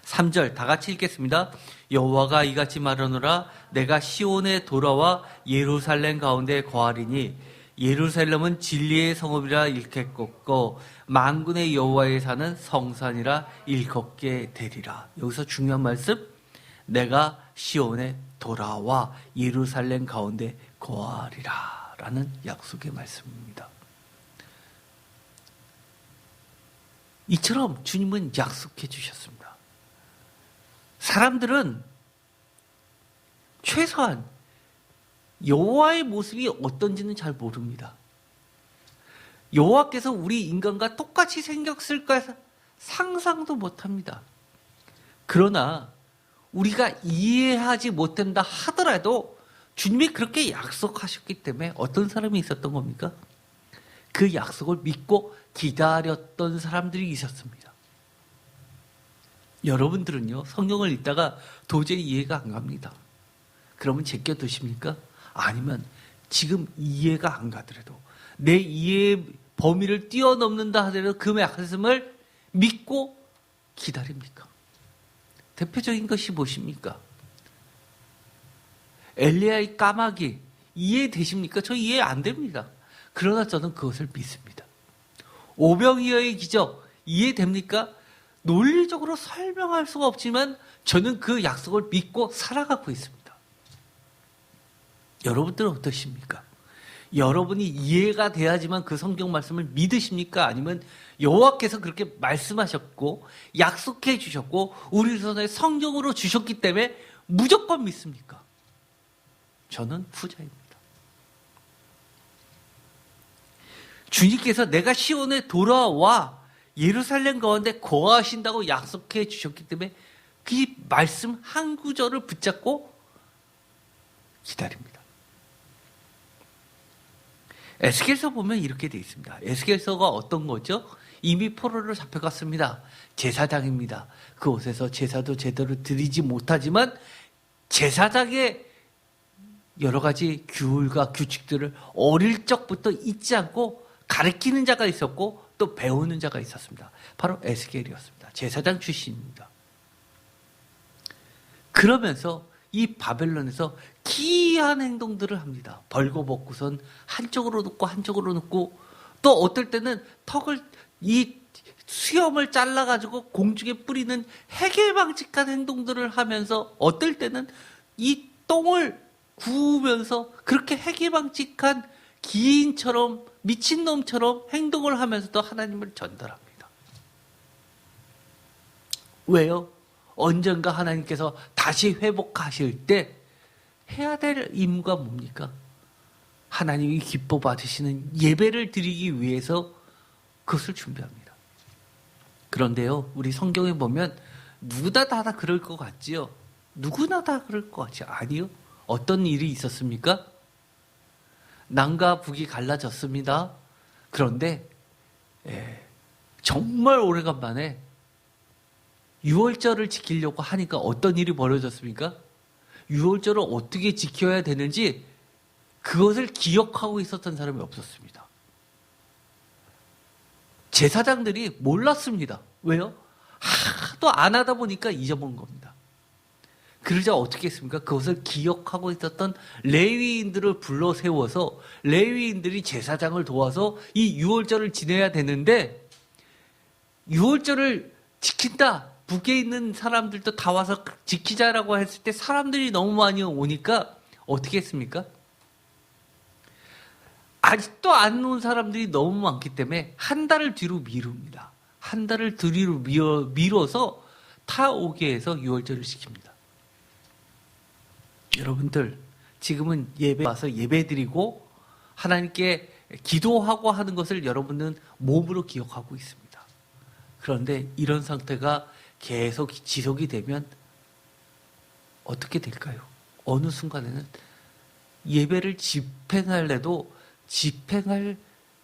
3절 다 같이 읽겠습니다. 여호와가 이같이 말하노라. 내가 시온에 돌아와 예루살렘 가운데 거하리니 예루살렘은 진리의 성읍이라 일컫고 만군의 여호와의 산은 성산이라 일컫게 되리라. 여기서 중요한 말씀, 내가 시온에 돌아와 예루살렘 가운데 거하리라 라는 약속의 말씀입니다. 이처럼 주님은 약속해 주셨습니다. 사람들은 최소한 여호와의 모습이 어떤지는 잘 모릅니다. 여호와께서 우리 인간과 똑같이 생겼을까 상상도 못합니다. 그러나 우리가 이해하지 못한다 하더라도 주님이 그렇게 약속하셨기 때문에 어떤 사람이 있었던 겁니까? 그 약속을 믿고 기다렸던 사람들이 있었습니다. 여러분들은요, 성경을 읽다가 도저히 이해가 안 갑니다. 그러면 제껴두십니까? 아니면 지금 이해가 안 가더라도 내 이해의 범위를 뛰어넘는다 하더라도 그 말씀을 믿고 기다립니까? 대표적인 것이 무엇입니까? 엘리야의 까마귀 이해되십니까? 저 이해 안 됩니다. 그러나 저는 그것을 믿습니다. 오병이어의 기적 이해됩니까? 논리적으로 설명할 수가 없지만 저는 그 약속을 믿고 살아가고 있습니다. 여러분들은 어떠십니까? 여러분이 이해가 돼야지만 그 성경 말씀을 믿으십니까? 아니면 여호와께서 그렇게 말씀하셨고 약속해 주셨고 우리 손에 성경으로 주셨기 때문에 무조건 믿습니까? 저는 후자입니다. 주님께서 내가 시온에 돌아와 예루살렘 가운데 거하신다고 약속해 주셨기 때문에 그 말씀 한 구절을 붙잡고 기다립니다. 에스겔서 보면 이렇게 되어 있습니다. 에스겔서가 어떤 거죠? 이미 포로로 잡혀갔습니다. 제사장입니다. 그곳에서 제사도 제대로 드리지 못하지만 제사장의 여러 가지 규율과 규칙들을 어릴 적부터 잊지 않고 가르치는 자가 있었고 또 배우는 자가 있었습니다. 바로 에스겔이었습니다. 제사장 출신입니다. 그러면서 이 바벨론에서 기이한 행동들을 합니다. 벌거벗고선 한쪽으로 눕고 한쪽으로 눕고 또 어떨 때는 턱을 이 수염을 잘라가지고 공중에 뿌리는 해괴방직한 행동들을 하면서 어떨 때는 이 똥을 구우면서 그렇게 해괴방직한 기인처럼 미친놈처럼 행동을 하면서도 하나님을 전달합니다. 왜요? 언젠가 하나님께서 다시 회복하실 때 해야 될 임무가 뭡니까? 하나님이 기뻐 받으시는 예배를 드리기 위해서 그것을 준비합니다. 그런데요, 우리 성경에 보면 누구나 다 그럴 것 같지요? 누구나 다 그럴 것 같지? 아니요. 어떤 일이 있었습니까? 남과 북이 갈라졌습니다. 그런데 정말 오래간만에 유월절을 지키려고 하니까 어떤 일이 벌어졌습니까? 유월절을 어떻게 지켜야 되는지 그것을 기억하고 있었던 사람이 없었습니다. 제사장들이 몰랐습니다. 왜요? 하도 안 하다 보니까 잊어본 겁니다. 그러자 어떻게 했습니까? 그것을 기억하고 있었던 레위인들을 불러 세워서 레위인들이 제사장을 도와서 이 유월절을 지내야 되는데 유월절을 지킨다. 북에 있는 사람들도 다 와서 지키자라고 했을 때 사람들이 너무 많이 오니까 어떻게 했습니까? 아직도 안 온 사람들이 너무 많기 때문에 한 달을 뒤로 미룹니다. 한 달을 뒤로 미뤄서 다 오게 해서 유월절을 지킵니다. 여러분들 지금은 예배 와서 예배드리고 하나님께 기도하고 하는 것을 여러분은 몸으로 기억하고 있습니다. 그런데 이런 상태가 계속 지속이 되면 어떻게 될까요? 어느 순간에는 예배를 집행할래도 집행할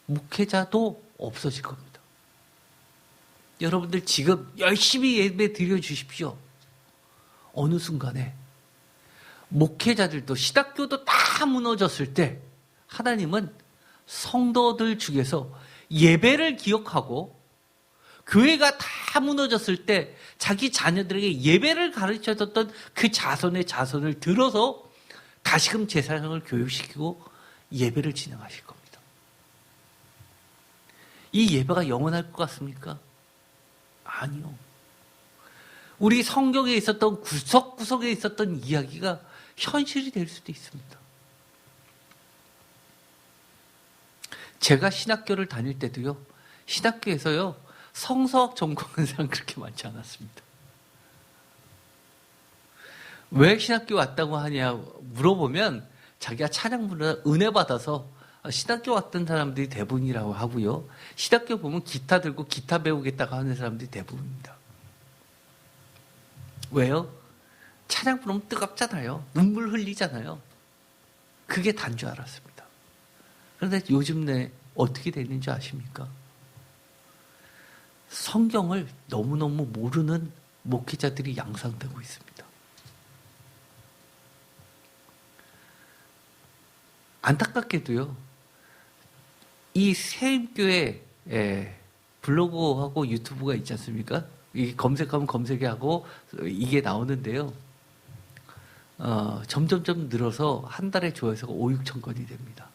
목회자도 없어질 겁니다. 여러분들 지금 열심히 예배 드려주십시오. 어느 순간에 목회자들도 신학교도 다 무너졌을 때 하나님은 성도들 중에서 예배를 기억하고 교회가 다 무너졌을 때 자기 자녀들에게 예배를 가르쳐줬던 그 자손을 들어서 다시금 제사장을 교육시키고 예배를 진행하실 겁니다. 이 예배가 영원할 것 같습니까? 아니요. 우리 성경에 있었던 구석구석에 있었던 이야기가 현실이 될 수도 있습니다. 제가 신학교를 다닐 때도요, 신학교에서요, 성서학 전공하는 사람 그렇게 많지 않았습니다. 왜 신학교 왔다고 하냐 물어보면 자기가 찬양 부르다 은혜 받아서 신학교 왔던 사람들이 대부분이라고 하고요. 신학교 보면 기타 들고 기타 배우겠다고 하는 사람들이 대부분입니다. 왜요? 찬양 부르면 뜨겁잖아요. 눈물 흘리잖아요. 그게 단 줄 알았습니다. 그런데 요즘 어떻게 되는지 아십니까? 성경을 너무너무 모르는 목회자들이 양상되고 있습니다. 안타깝게도요, 이 세임교회 블로그하고 유튜브가 있지 않습니까? 이 검색하면 검색이 하고 이게 나오는데요. 점점점 늘어서 한 달에 조회수가 5, 6천 건이 됩니다.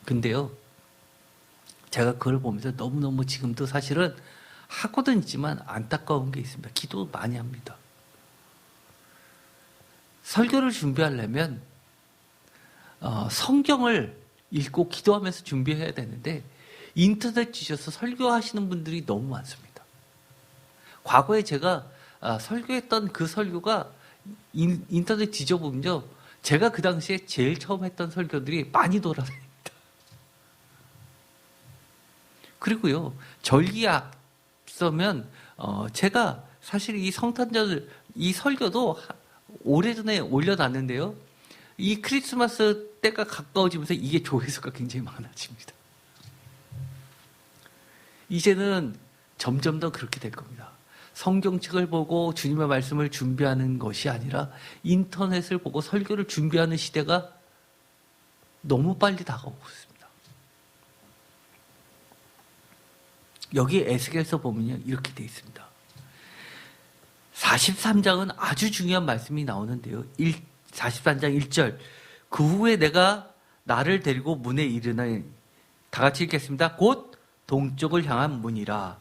근데요, 제가 그걸 보면서 너무너무 지금도 사실은 하고는 있지만 안타까운 게 있습니다. 기도 많이 합니다. 설교를 준비하려면 성경을 읽고 기도하면서 준비해야 되는데 인터넷 주셔서 설교하시는 분들이 너무 많습니다. 과거에 제가 설교했던 그 설교가 인터넷 뒤져보면요, 제가 그 당시에 제일 처음 했던 설교들이 많이 돌아다닙니다. 그리고요, 절기에 앞서면 제가 사실 이 성탄절 이 설교도 오래전에 올려놨는데요, 이 크리스마스 때가 가까워지면서 이게 조회수가 굉장히 많아집니다. 이제는 점점 더 그렇게 될 겁니다. 성경책을 보고 주님의 말씀을 준비하는 것이 아니라 인터넷을 보고 설교를 준비하는 시대가 너무 빨리 다가오고 있습니다. 여기 에스겔서 보면요, 이렇게 되어 있습니다. 43장은 아주 중요한 말씀이 나오는데요. 43장 1절. 그 후에 내가 나를 데리고 문에 이르니, 다 같이 읽겠습니다. 곧 동쪽을 향한 문이라.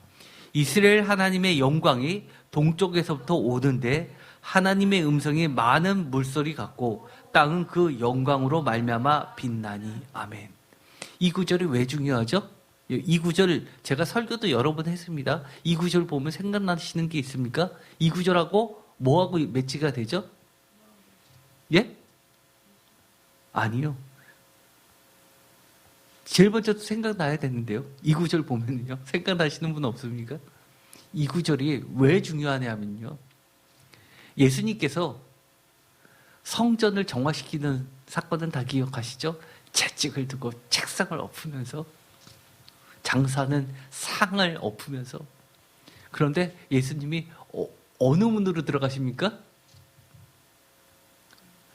이스라엘 하나님의 영광이 동쪽에서부터 오는데 하나님의 음성이 많은 물소리 같고 땅은 그 영광으로 말미암아 빛나니. 아멘. 이 구절이 왜 중요하죠? 이 구절 제가 설교도 여러 번 했습니다. 이 구절 보면 생각나시는 게 있습니까? 이 구절하고 뭐하고 매치가 되죠? 예? 아니요. 제일 먼저 생각나야 되는데요. 이 구절 보면요, 생각나시는 분 없습니까? 이 구절이 왜 중요하냐면요, 예수님께서 성전을 정화시키는 사건은 다 기억하시죠? 채찍을 두고 책상을 엎으면서, 장사는 상을 엎으면서. 그런데 예수님이 어느 문으로 들어가십니까?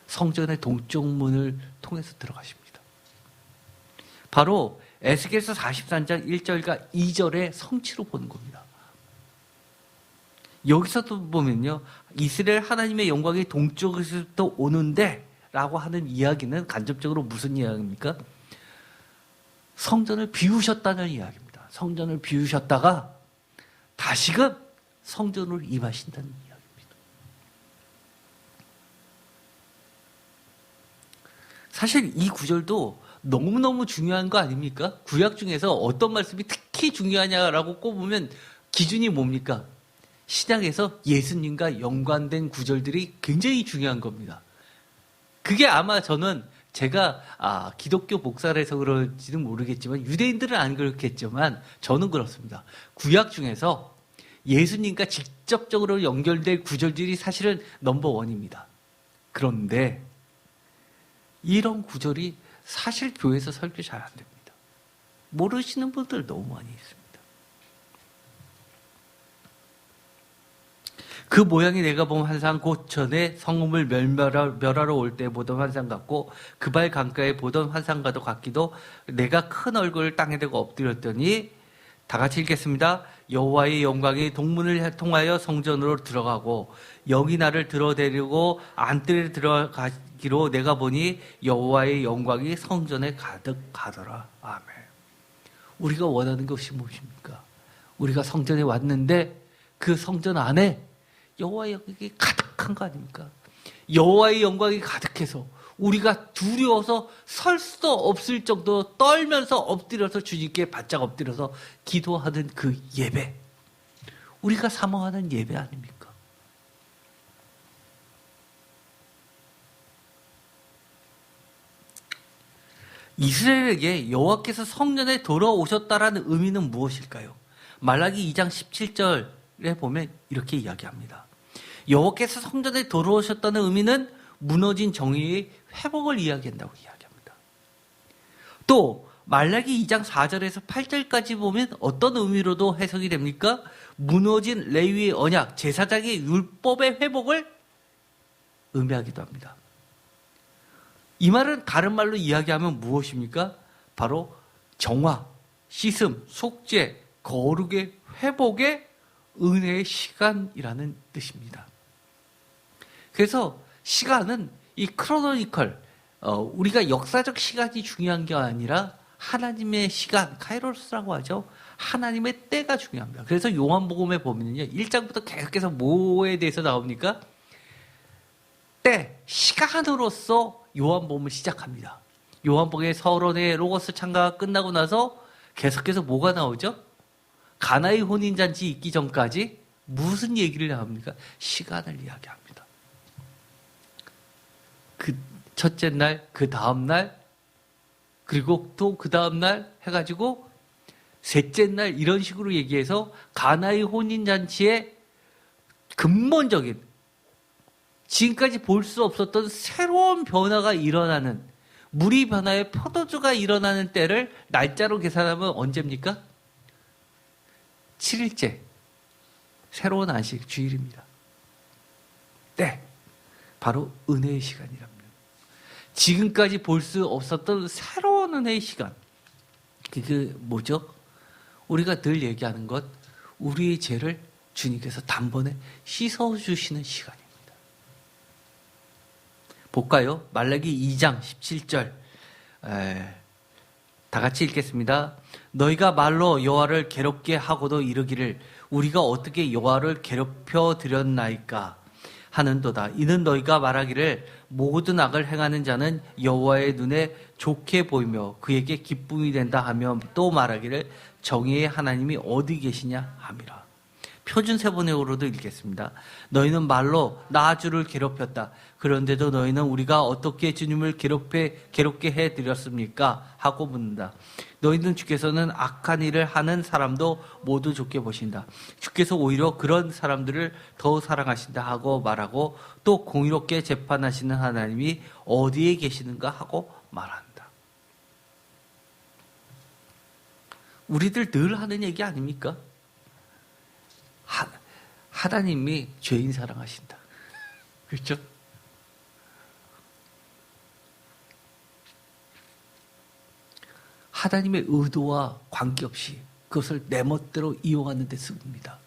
성전의 동쪽 문을 통해서 들어가십니다. 바로 에스겔서 43장 1절과 2절의 성취로 보는 겁니다. 여기서도 보면요, 이스라엘 하나님의 영광이 동쪽에서부터 오는데 라고 하는 이야기는 간접적으로 무슨 이야기입니까? 성전을 비우셨다는 이야기입니다. 성전을 비우셨다가 다시금 성전으로 임하신다는 이야기입니다. 사실 이 구절도 너무너무 중요한 거 아닙니까? 구약 중에서 어떤 말씀이 특히 중요하냐라고 꼽으면 기준이 뭡니까? 신약에서 예수님과 연관된 구절들이 굉장히 중요한 겁니다. 그게 아마 저는 제가 기독교 목사를 해서 그런지는 모르겠지만 유대인들은 안 그렇겠지만 저는 그렇습니다. 구약 중에서 예수님과 직접적으로 연결될 구절들이 사실은 넘버원입니다. 그런데 이런 구절이 사실 교회에서 설교 잘 안 됩니다. 모르시는 분들 너무 많이 있습니다. 그 모양이 내가 본 환상 곧 전에 성읍을 멸하러 올 때 보던 환상 같고 그 발 강가에 보던 환상과도 같기도. 내가 큰 얼굴을 땅에 대고 엎드렸더니, 다 같이 읽겠습니다. 여호와의 영광이 동문을 통하여 성전으로 들어가고 여기 나를 들어데리고 안뜰에 들어가기로 내가 보니 여호와의 영광이 성전에 가득하더라. 아멘. 우리가 원하는 것이 무엇입니까? 우리가 성전에 왔는데 그 성전 안에 여호와의 영광이 가득한 거 아닙니까? 여호와의 영광이 가득해서 우리가 두려워서 설 수도 없을 정도로 떨면서 엎드려서 주님께 바짝 엎드려서 기도하는 그 예배, 우리가 사모하는 예배 아닙니까? 이스라엘에게 여호와께서 성전에 돌아오셨다라는 의미는 무엇일까요? 말라기 2장 17절에 보면 이렇게 이야기합니다. 여호와께서 성전에 돌아오셨다는 의미는 무너진 정의의 회복을 이야기한다고 이야기합니다. 또 말라기 2장 4절에서 8절까지 보면 어떤 의미로도 해석이 됩니까? 무너진 레위의 언약, 제사장의 율법의 회복을 의미하기도 합니다. 이 말은 다른 말로 이야기하면 무엇입니까? 바로 정화, 씻음, 속죄, 거룩의 회복의 은혜의 시간이라는 뜻입니다. 그래서 시간은 이 크로노니컬, 우리가 역사적 시간이 중요한 게 아니라 하나님의 시간, 카이로스라고 하죠. 하나님의 때가 중요합니다. 그래서 요한복음에 보면요, 1장부터 계속해서 뭐에 대해서 나옵니까? 때, 시간으로서 요한복음을 시작합니다. 요한복음의 서론의 로고스 창가가 끝나고 나서 계속해서 뭐가 나오죠? 가나의 혼인잔치 있기 전까지 무슨 얘기를 합니까? 시간을 이야기합니다. 그 첫째 날, 그 다음 날, 그리고 또 그 다음 날 해가지고 셋째 날 이런 식으로 얘기해서 가나의 혼인잔치의 근본적인 지금까지 볼 수 없었던 새로운 변화가 일어나는, 물이 변화에 포도주가 일어나는 때를 날짜로 계산하면 언제입니까? 7일째, 새로운 안식 주일입니다. 때, 바로 은혜의 시간이랍니다. 지금까지 볼 수 없었던 새로운 은혜의 시간. 그게 뭐죠? 우리가 늘 얘기하는 것, 우리의 죄를 주님께서 단번에 씻어주시는 시간입니다. 볼까요? 말라기 2장 17절. 다 같이 읽겠습니다. 너희가 말로 여호와를 괴롭게 하고도 이르기를 우리가 어떻게 여호와를 괴롭혀 드렸나이까 하는도다. 이는 너희가 말하기를 모든 악을 행하는 자는 여호와의 눈에 좋게 보이며 그에게 기쁨이 된다 하며 또 말하기를 정의의 하나님이 어디 계시냐 함이라. 표준 세번역으로도 읽겠습니다. 너희는 말로 나 주를 괴롭혔다. 그런데도 너희는 우리가 어떻게 주님을 괴롭게 해드렸습니까? 하고 묻는다. 너희는 주께서는 악한 일을 하는 사람도 모두 좋게 보신다. 주께서 오히려 그런 사람들을 더 사랑하신다 하고 말하고 또 공의롭게 재판하시는 하나님이 어디에 계시는가 하고 말한다. 우리들 늘 하는 얘기 아닙니까? 하나님이 죄인 사랑하신다. 그렇죠? 하나님의 의도와 관계없이 그것을 내 멋대로 이용하는 데 씁니다.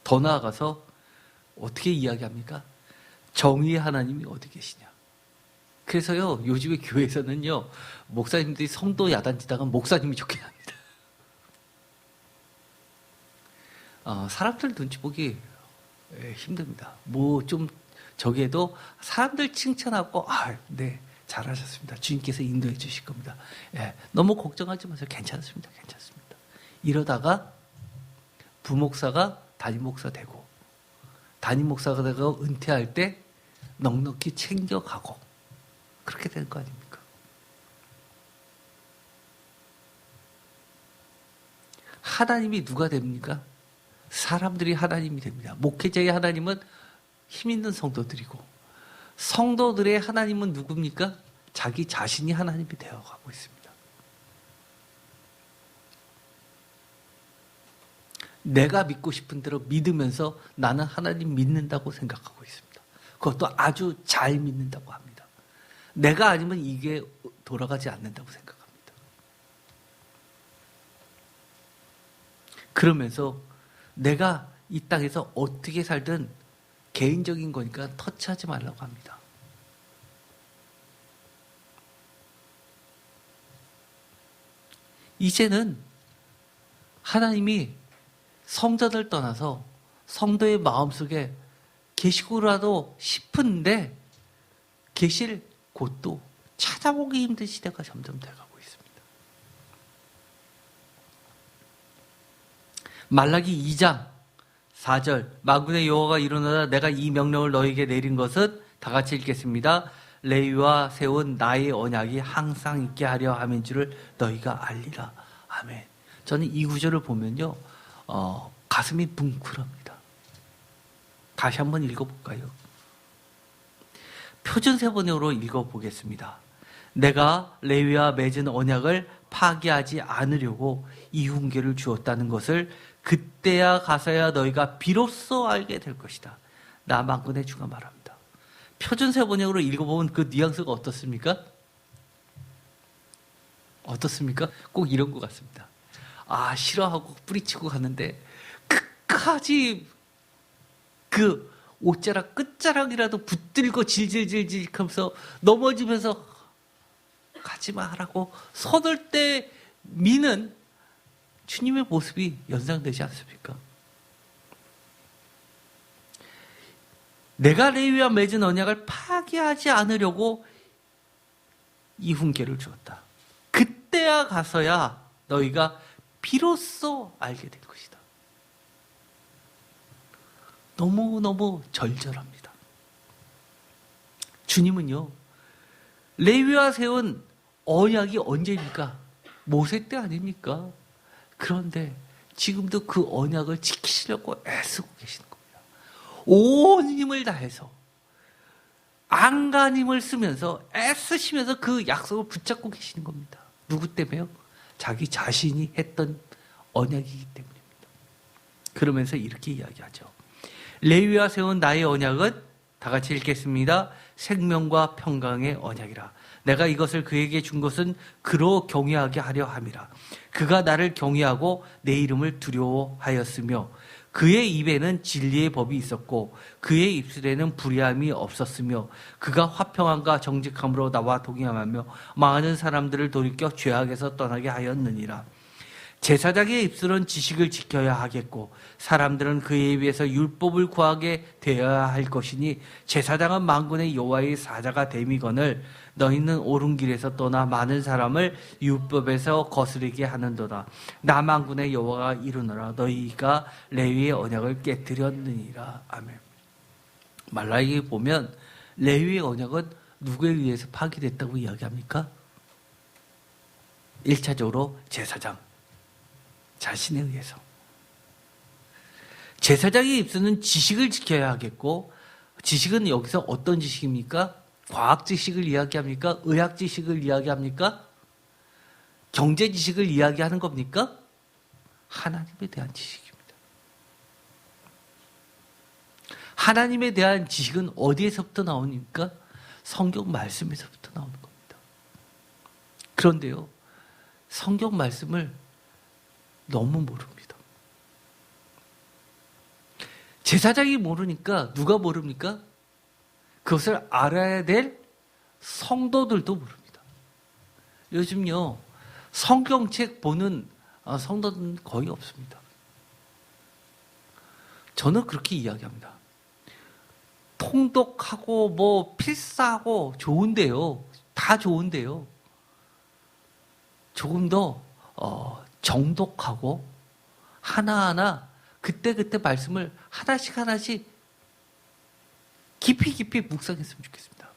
더 나아가서 어떻게 이야기합니까? 정의의 하나님이 어디 계시냐. 그래서요, 요즘에 교회에서는요, 목사님들이 성도 야단치다가 목사님이 좋게 합니다. 사람들 눈치 보기 힘듭니다. 뭐 좀 저기에도 사람들 칭찬하고 네, 잘하셨습니다. 주님께서 인도해 주실 겁니다. 너무 걱정하지 마세요. 괜찮습니다. 괜찮습니다. 이러다가 부목사가 담임 목사 되고 담임 목사가 되고 은퇴할 때 넉넉히 챙겨가고 그렇게 되는 거 아닙니까? 하나님이 누가 됩니까? 사람들이 하나님이 됩니다. 목회자의 하나님은 힘 있는 성도들이고 성도들의 하나님은 누굽니까? 자기 자신이 하나님이 되어가고 있습니다. 내가 믿고 싶은 대로 믿으면서 나는 하나님 믿는다고 생각하고 있습니다. 그것도 아주 잘 믿는다고 합니다. 내가 아니면 이게 돌아가지 않는다고 생각합니다. 그러면서 내가 이 땅에서 어떻게 살든 개인적인 거니까 터치하지 말라고 합니다. 이제는 하나님이 성자들 떠나서 성도의 마음속에 계시고라도 싶은데 계실 곳도 찾아보기 힘든 시대가 점점 돼가고 있습니다. 말라기 2장 4절 만군의 여호와가 이르노다 내가 이 명령을 너희에게 내린 것은 다 같이 읽겠습니다. 레위와 세운 나의 언약이 항상 있게 하려 함인 줄을 너희가 알리라. 아멘. 저는 이 구절을 보면요 가슴이 뭉클합니다. 다시 한번 읽어볼까요? 표준 세번역으로 읽어보겠습니다. 내가 레위와 맺은 언약을 파기하지 않으려고 이훈계를 주었다는 것을 그때야 가서야 너희가 비로소 알게 될 것이다. 나 만군의 주가 말합니다. 표준 세번역으로 읽어보면 그 뉘앙스가 어떻습니까? 어떻습니까? 꼭 이런 것 같습니다. 싫어하고 뿌리치고 가는데 끝까지 그 옷자락 끝자락이라도 붙들고 질질질질 하면서 넘어지면서 가지마 하라고 손을 때 미는 주님의 모습이 연상되지 않습니까? 내가 레위와 맺은 언약을 파기하지 않으려고 이 훈계를 주었다. 그때야 가서야 너희가 비로소 알게 될 것이다. 너무너무 절절합니다. 주님은요, 레위와 세운 언약이 언제입니까? 모세 때 아닙니까? 그런데 지금도 그 언약을 지키시려고 애쓰고 계시는 겁니다. 온 힘을 다해서 안간힘을 쓰면서 애쓰시면서 그 약속을 붙잡고 계시는 겁니다. 누구 때문에요? 자기 자신이 했던 언약이기 때문입니다. 그러면서 이렇게 이야기하죠. 레위와 세운 나의 언약은 다 같이 읽겠습니다. 생명과 평강의 언약이라. 내가 이것을 그에게 준 것은 그로 경외하게 하려 함이라. 그가 나를 경외하고 내 이름을 두려워하였으며 그의 입에는 진리의 법이 있었고 그의 입술에는 불의함이 없었으며 그가 화평함과 정직함으로 나와 동행하며 많은 사람들을 돌이켜 죄악에서 떠나게 하였느니라. 제사장의 입술은 지식을 지켜야 하겠고 사람들은 그에 비해서 율법을 구하게 되어야 할 것이니 제사장은 만군의 여호와의 사자가 됨이거늘 너희는 옳은 길에서 떠나 많은 사람을 율법에서 거스르게 하는도다. 나 만군의 여호와가 이르노라. 너희가 레위의 언약을 깨뜨렸느니라. 아멘. 말라기에 보면 레위의 언약은 누구에 의해서 파기됐다고 이야기합니까? 1차적으로 제사장 자신에 의해서. 제사장의 입술은 지식을 지켜야 하겠고, 지식은 여기서 어떤 지식입니까? 과학 지식을 이야기합니까? 의학 지식을 이야기합니까? 경제 지식을 이야기하는 겁니까? 하나님에 대한 지식입니다. 하나님에 대한 지식은 어디에서부터 나오니까? 성경 말씀에서부터 나오는 겁니다. 그런데요, 성경 말씀을 너무 모릅니다. 제사장이 모르니까 누가 모릅니까? 그것을 알아야 될 성도들도 모릅니다. 요즘요, 성경책 보는 성도들은 거의 없습니다. 저는 그렇게 이야기합니다. 통독하고 뭐 필사하고 좋은데요. 다 좋은데요. 조금 더 정독하고 하나하나 그때그때 말씀을 하나씩 깊이 묵상했으면 좋겠습니다.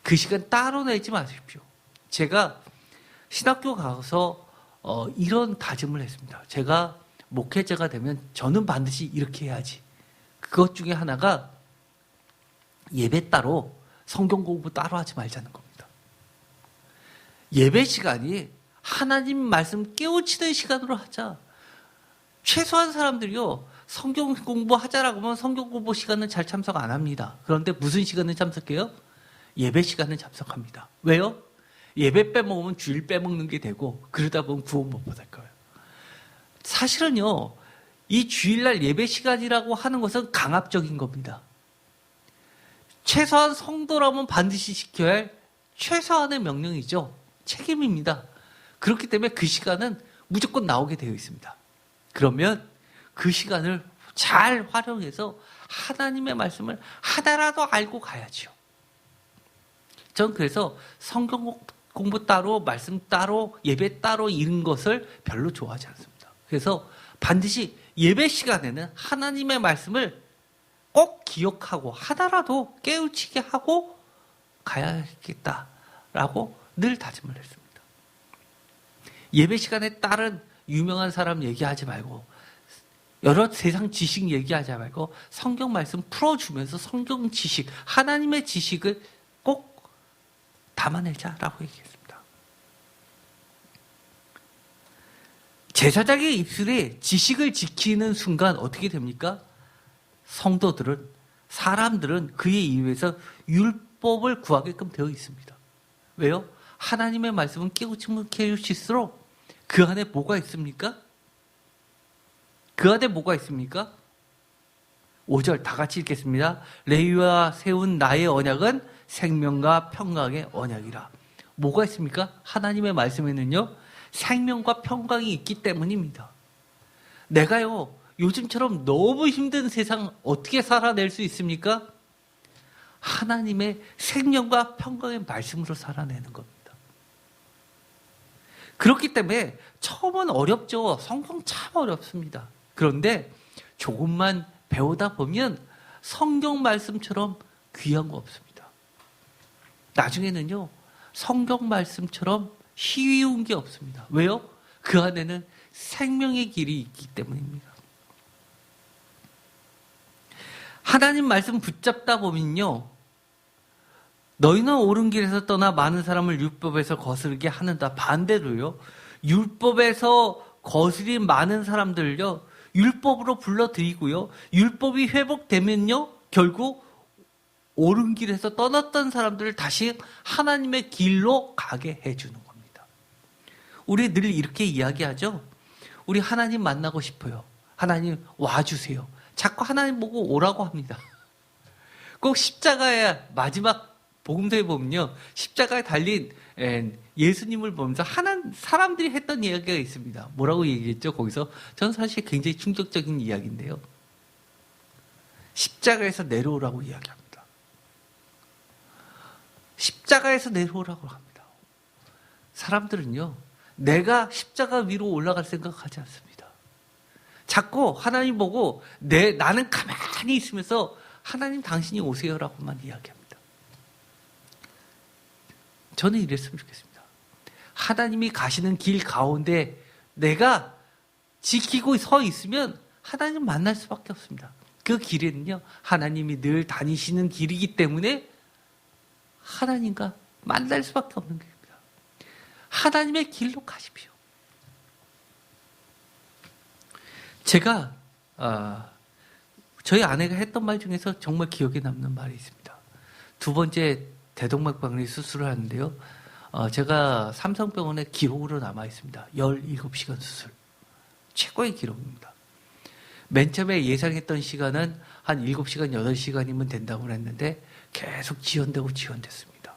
그 시간 따로 내지 마십시오. 제가 신학교 가서 이런 다짐을 했습니다. 제가 목회자가 되면 저는 반드시 이렇게 해야지. 그것 중에 하나가 예배 따로 성경 공부 따로 하지 말자는 겁니다. 예배 시간이 하나님 말씀 깨우치는 시간으로 하자. 최소한 사람들이요, 성경 공부하자라고 하면 성경 공부 시간은 잘 참석 안 합니다. 그런데 무슨 시간에 참석해요? 예배 시간에 참석합니다. 왜요? 예배 빼먹으면 주일 빼먹는 게 되고 그러다 보면 구원 못 받을 거예요. 사실은요, 이 주일날 예배 시간이라고 하는 것은 강압적인 겁니다. 최소한 성도라면 반드시 지켜야 할 최소한의 명령이죠. 책임입니다. 그렇기 때문에 그 시간은 무조건 나오게 되어 있습니다. 그러면 그 시간을 잘 활용해서 하나님의 말씀을 하나라도 알고 가야죠. 전 그래서 성경 공부 따로, 말씀 따로, 예배 따로 이런 것을 별로 좋아하지 않습니다. 그래서 반드시 예배 시간에는 하나님의 말씀을 꼭 기억하고 하나라도 깨우치게 하고 가야겠다라고 늘 다짐을 했습니다. 예배 시간에 다른 유명한 사람 얘기하지 말고 여러 세상 지식 얘기하지 말고 성경 말씀 풀어주면서 성경 지식, 하나님의 지식을 꼭 담아내자라고 얘기했습니다. 제사장의 입술에 지식을 지키는 순간 어떻게 됩니까? 성도들은, 사람들은 그에 의해서 율법을 구하게끔 되어 있습니다. 왜요? 하나님의 말씀은 깨우치면 깨우칠수록 그 안에 뭐가 있습니까? 그 안에 뭐가 있습니까? 5절 다 같이 읽겠습니다. 레위와 세운 나의 언약은 생명과 평강의 언약이라. 뭐가 있습니까? 하나님의 말씀에는요, 생명과 평강이 있기 때문입니다. 내가요, 요즘처럼 너무 힘든 세상 어떻게 살아낼 수 있습니까? 하나님의 생명과 평강의 말씀으로 살아내는 겁니다. 그렇기 때문에 처음은 어렵죠. 성경 참 어렵습니다. 그런데 조금만 배우다 보면 성경 말씀처럼 귀한 거 없습니다. 나중에는요, 성경 말씀처럼 쉬운 게 없습니다. 왜요? 그 안에는 생명의 길이 있기 때문입니다. 하나님 말씀 붙잡다 보면요, 너희는 옳은 길에서 떠나 많은 사람을 율법에서 거스르게 하는다. 반대로요, 율법에서 거스린 많은 사람들을요, 율법으로 불러들이고요, 율법이 회복되면요, 결국 옳은 길에서 떠났던 사람들을 다시 하나님의 길로 가게 해주는 겁니다. 우리 늘 이렇게 이야기하죠. 우리 하나님 만나고 싶어요. 하나님 와주세요. 자꾸 하나님 보고 오라고 합니다. 꼭 십자가의 마지막 복음서에 보면요, 십자가에 달린 예수님을 보면서 사람들이 했던 이야기가 있습니다. 뭐라고 얘기했죠? 거기서 저는 사실 굉장히 충격적인 이야기인데요, 십자가에서 내려오라고 이야기합니다. 십자가에서 내려오라고 합니다. 사람들은요, 내가 십자가 위로 올라갈 생각하지 않습니다. 자꾸 하나님 보고 나는 가만히 있으면서 하나님 당신이 오세요라고만 이야기합니다. 저는 이랬으면 좋겠습니다. 하나님이 가시는 길 가운데 내가 지키고 서 있으면 하나님 만날 수밖에 없습니다. 그 길에는요, 하나님이 늘 다니시는 길이기 때문에 하나님과 만날 수밖에 없는 길입니다. 하나님의 길로 가십시오. 제가 저희 아내가 했던 말 중에서 정말 기억에 남는 말이 있습니다. 두 번째 대동맥박리 수술을 하는데요, 제가 삼성병원에 기록으로 남아 있습니다. 17시간 수술. 최고의 기록입니다. 맨 처음에 예상했던 시간은 한 7시간, 8시간이면 된다고 했는데 계속 지연됐습니다.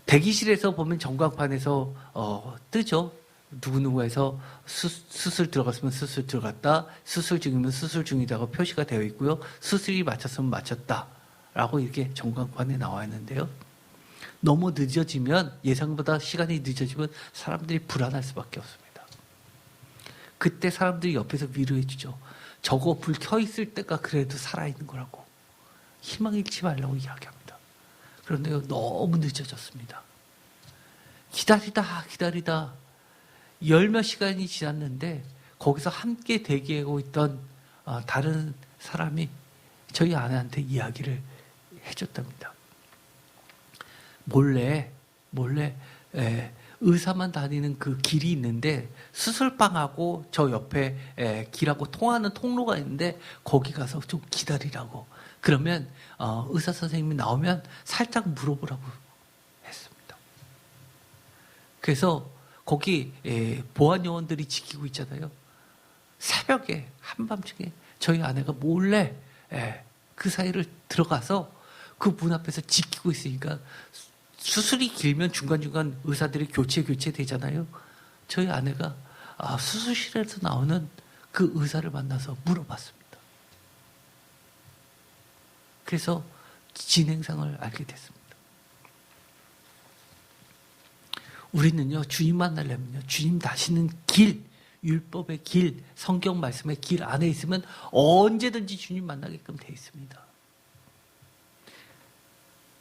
대기실에서 보면 전광판에서 뜨죠. 누구누구에서 수술 들어갔으면 수술 들어갔다, 수술 중이면 수술 중이다고 표시가 되어 있고요, 수술이 마쳤으면 마쳤다라고 이렇게 전광판에 나와 있는데요, 너무 늦어지면, 예상보다 시간이 늦어지면 사람들이 불안할 수밖에 없습니다. 그때 사람들이 옆에서 위로해 주죠. 저거 불 켜 있을 때가 그래도 살아있는 거라고, 희망 잃지 말라고 이야기합니다. 그런데 너무 늦어졌습니다. 기다리다 열 몇 시간이 지났는데 거기서 함께 대기하고 있던 다른 사람이 저희 아내한테 이야기를 해줬답니다. 몰래 의사만 다니는 그 길이 있는데 수술방하고 저 옆에 길하고 통하는 통로가 있는데 거기 가서 좀 기다리라고, 그러면 의사 선생님이 나오면 살짝 물어보라고 했습니다. 그래서 거기 보안 요원들이 지키고 있잖아요. 새벽에 한밤중에 저희 아내가 몰래 그 사이를 들어가서 그 문 앞에서 지키고 있으니까 수술이 길면 중간중간 의사들이 교체 되잖아요. 저희 아내가 수술실에서 나오는 그 의사를 만나서 물어봤습니다. 그래서 진행상을 알게 됐습니다. 우리는요, 주님 만나려면요, 주님 다시는 길, 율법의 길, 성경 말씀의 길 안에 있으면 언제든지 주님 만나게끔 돼 있습니다.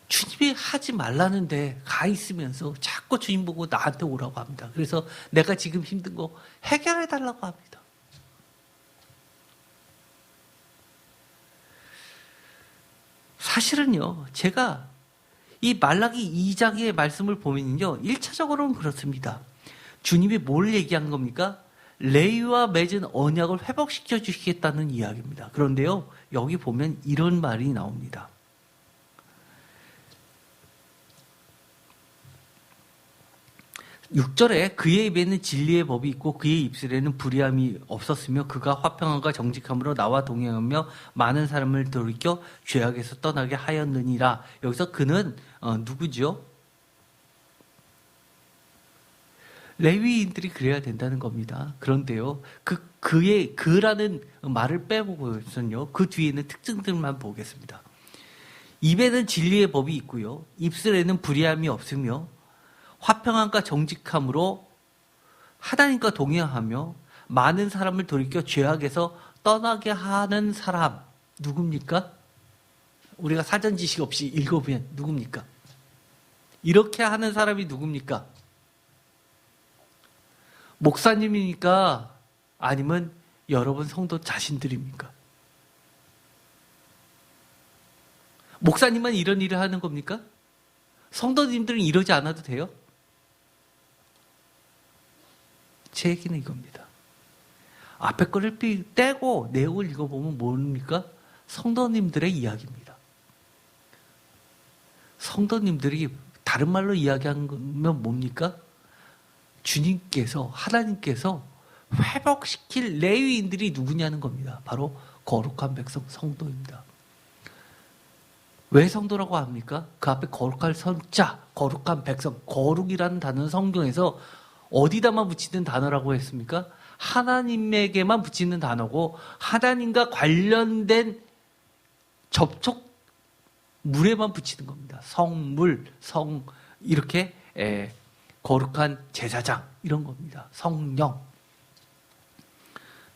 주님이 하지 말라는데 가 있으면서 자꾸 주님 보고 나한테 오라고 합니다. 그래서 내가 지금 힘든 거 해결해 달라고 합니다. 사실은요, 제가 이 말라기 2장의 말씀을 보면요, 1차적으로는 그렇습니다. 주님이 뭘 얘기한 겁니까? 레위와 맺은 언약을 회복시켜 주시겠다는 이야기입니다. 그런데요, 여기 보면 이런 말이 나옵니다. 6절에 그의 입에는 진리의 법이 있고 그의 입술에는 불의함이 없었으며 그가 화평함과 정직함으로 나와 동행하며 많은 사람을 돌이켜 죄악에서 떠나게 하였느니라. 여기서 그는 누구죠? 레위인들이 그래야 된다는 겁니다. 그런데요, 그라는 말을 빼보고선요, 그 뒤에는 특징들만 보겠습니다. 입에는 진리의 법이 있고요, 입술에는 불의함이 없으며 화평함과 정직함으로 하나님과 동행하며 많은 사람을 돌이켜 죄악에서 떠나게 하는 사람, 누굽니까? 우리가 사전 지식 없이 읽어보면 누굽니까? 이렇게 하는 사람이 누굽니까? 목사님입니까? 아니면 여러분 성도 자신들입니까? 목사님만 이런 일을 하는 겁니까? 성도님들은 이러지 않아도 돼요? 제 얘기는 이겁니다. 앞에 거를 떼고 내용을 읽어보면 뭡니까? 성도님들의 이야기입니다. 성도님들이 다른 말로 이야기하면 뭡니까? 주님께서, 하나님께서 회복시킬 레위인들이 누구냐는 겁니다. 바로 거룩한 백성, 성도입니다. 왜 성도라고 합니까? 그 앞에 거룩할 성자, 거룩한 백성, 거룩이라는 단어는 성경에서 어디다만 붙이는 단어라고 했습니까? 하나님에게만 붙이는 단어고 하나님과 관련된 접촉물에만 붙이는 겁니다. 성물, 이렇게 거룩한 제사장 이런 겁니다. 성령.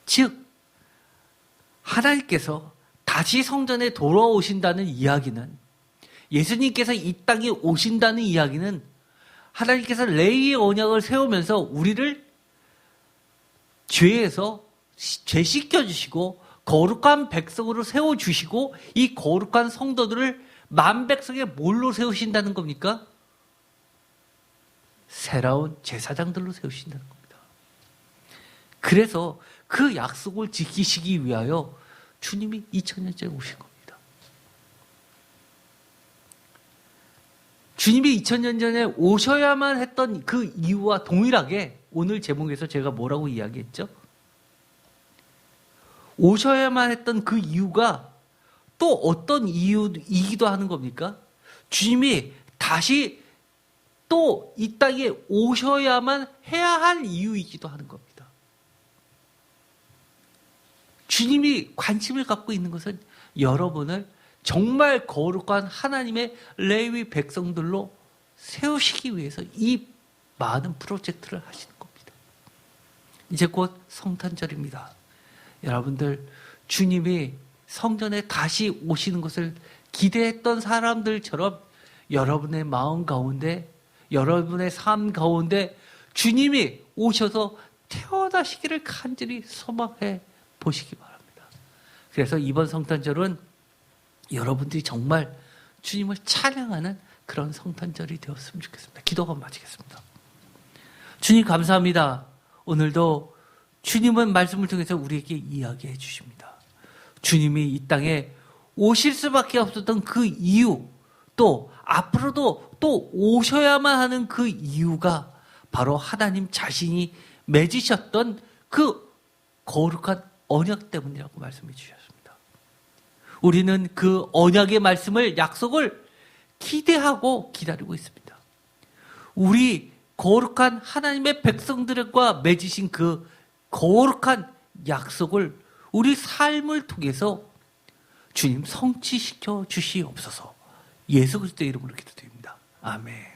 즉 하나님께서 다시 성전에 돌아오신다는 이야기는, 예수님께서 이 땅에 오신다는 이야기는 하나님께서 레위의 언약을 세우면서 우리를 죄에서 죄 씻겨주시고 거룩한 백성으로 세워주시고 이 거룩한 성도들을 만백성의 뭘로 세우신다는 겁니까? 새로운 제사장들로 세우신다는 겁니다. 그래서 그 약속을 지키시기 위하여 주님이 2000년 전에 오신 겁니다. 주님이 2000년 전에 오셔야만 했던 그 이유와 동일하게 오늘 제목에서 제가 뭐라고 이야기했죠? 오셔야만 했던 그 이유가 또 어떤 이유이기도 하는 겁니까? 주님이 다시 또 이 땅에 오셔야만 해야 할 이유이기도 하는 겁니다. 주님이 관심을 갖고 있는 것은 여러분을 정말 거룩한 하나님의 레위 백성들로 세우시기 위해서 이 많은 프로젝트를 하시는 겁니다. 이제 곧 성탄절입니다. 여러분들, 주님이 성전에 다시 오시는 것을 기대했던 사람들처럼 여러분의 마음 가운데, 여러분의 삶 가운데 주님이 오셔서 태어나시기를 간절히 소망해 보시기 바랍니다. 그래서 이번 성탄절은 여러분들이 정말 주님을 찬양하는 그런 성탄절이 되었으면 좋겠습니다. 기도가 마치겠습니다. 주님 감사합니다. 오늘도 주님은 말씀을 통해서 우리에게 이야기해 주십니다. 주님이 이 땅에 오실 수밖에 없었던 그 이유, 또 앞으로도 또 오셔야만 하는 그 이유가 바로 하나님 자신이 맺으셨던 그 거룩한 언약 때문이라고 말씀해 주셨습니다. 우리는 그 언약의 말씀을, 약속을 기대하고 기다리고 있습니다. 우리 거룩한 하나님의 백성들과 맺으신 그 거룩한 약속을 우리 삶을 통해서 주님 성취시켜 주시옵소서. 예수 그리스도의 이름으로 기도드립니다. 아멘.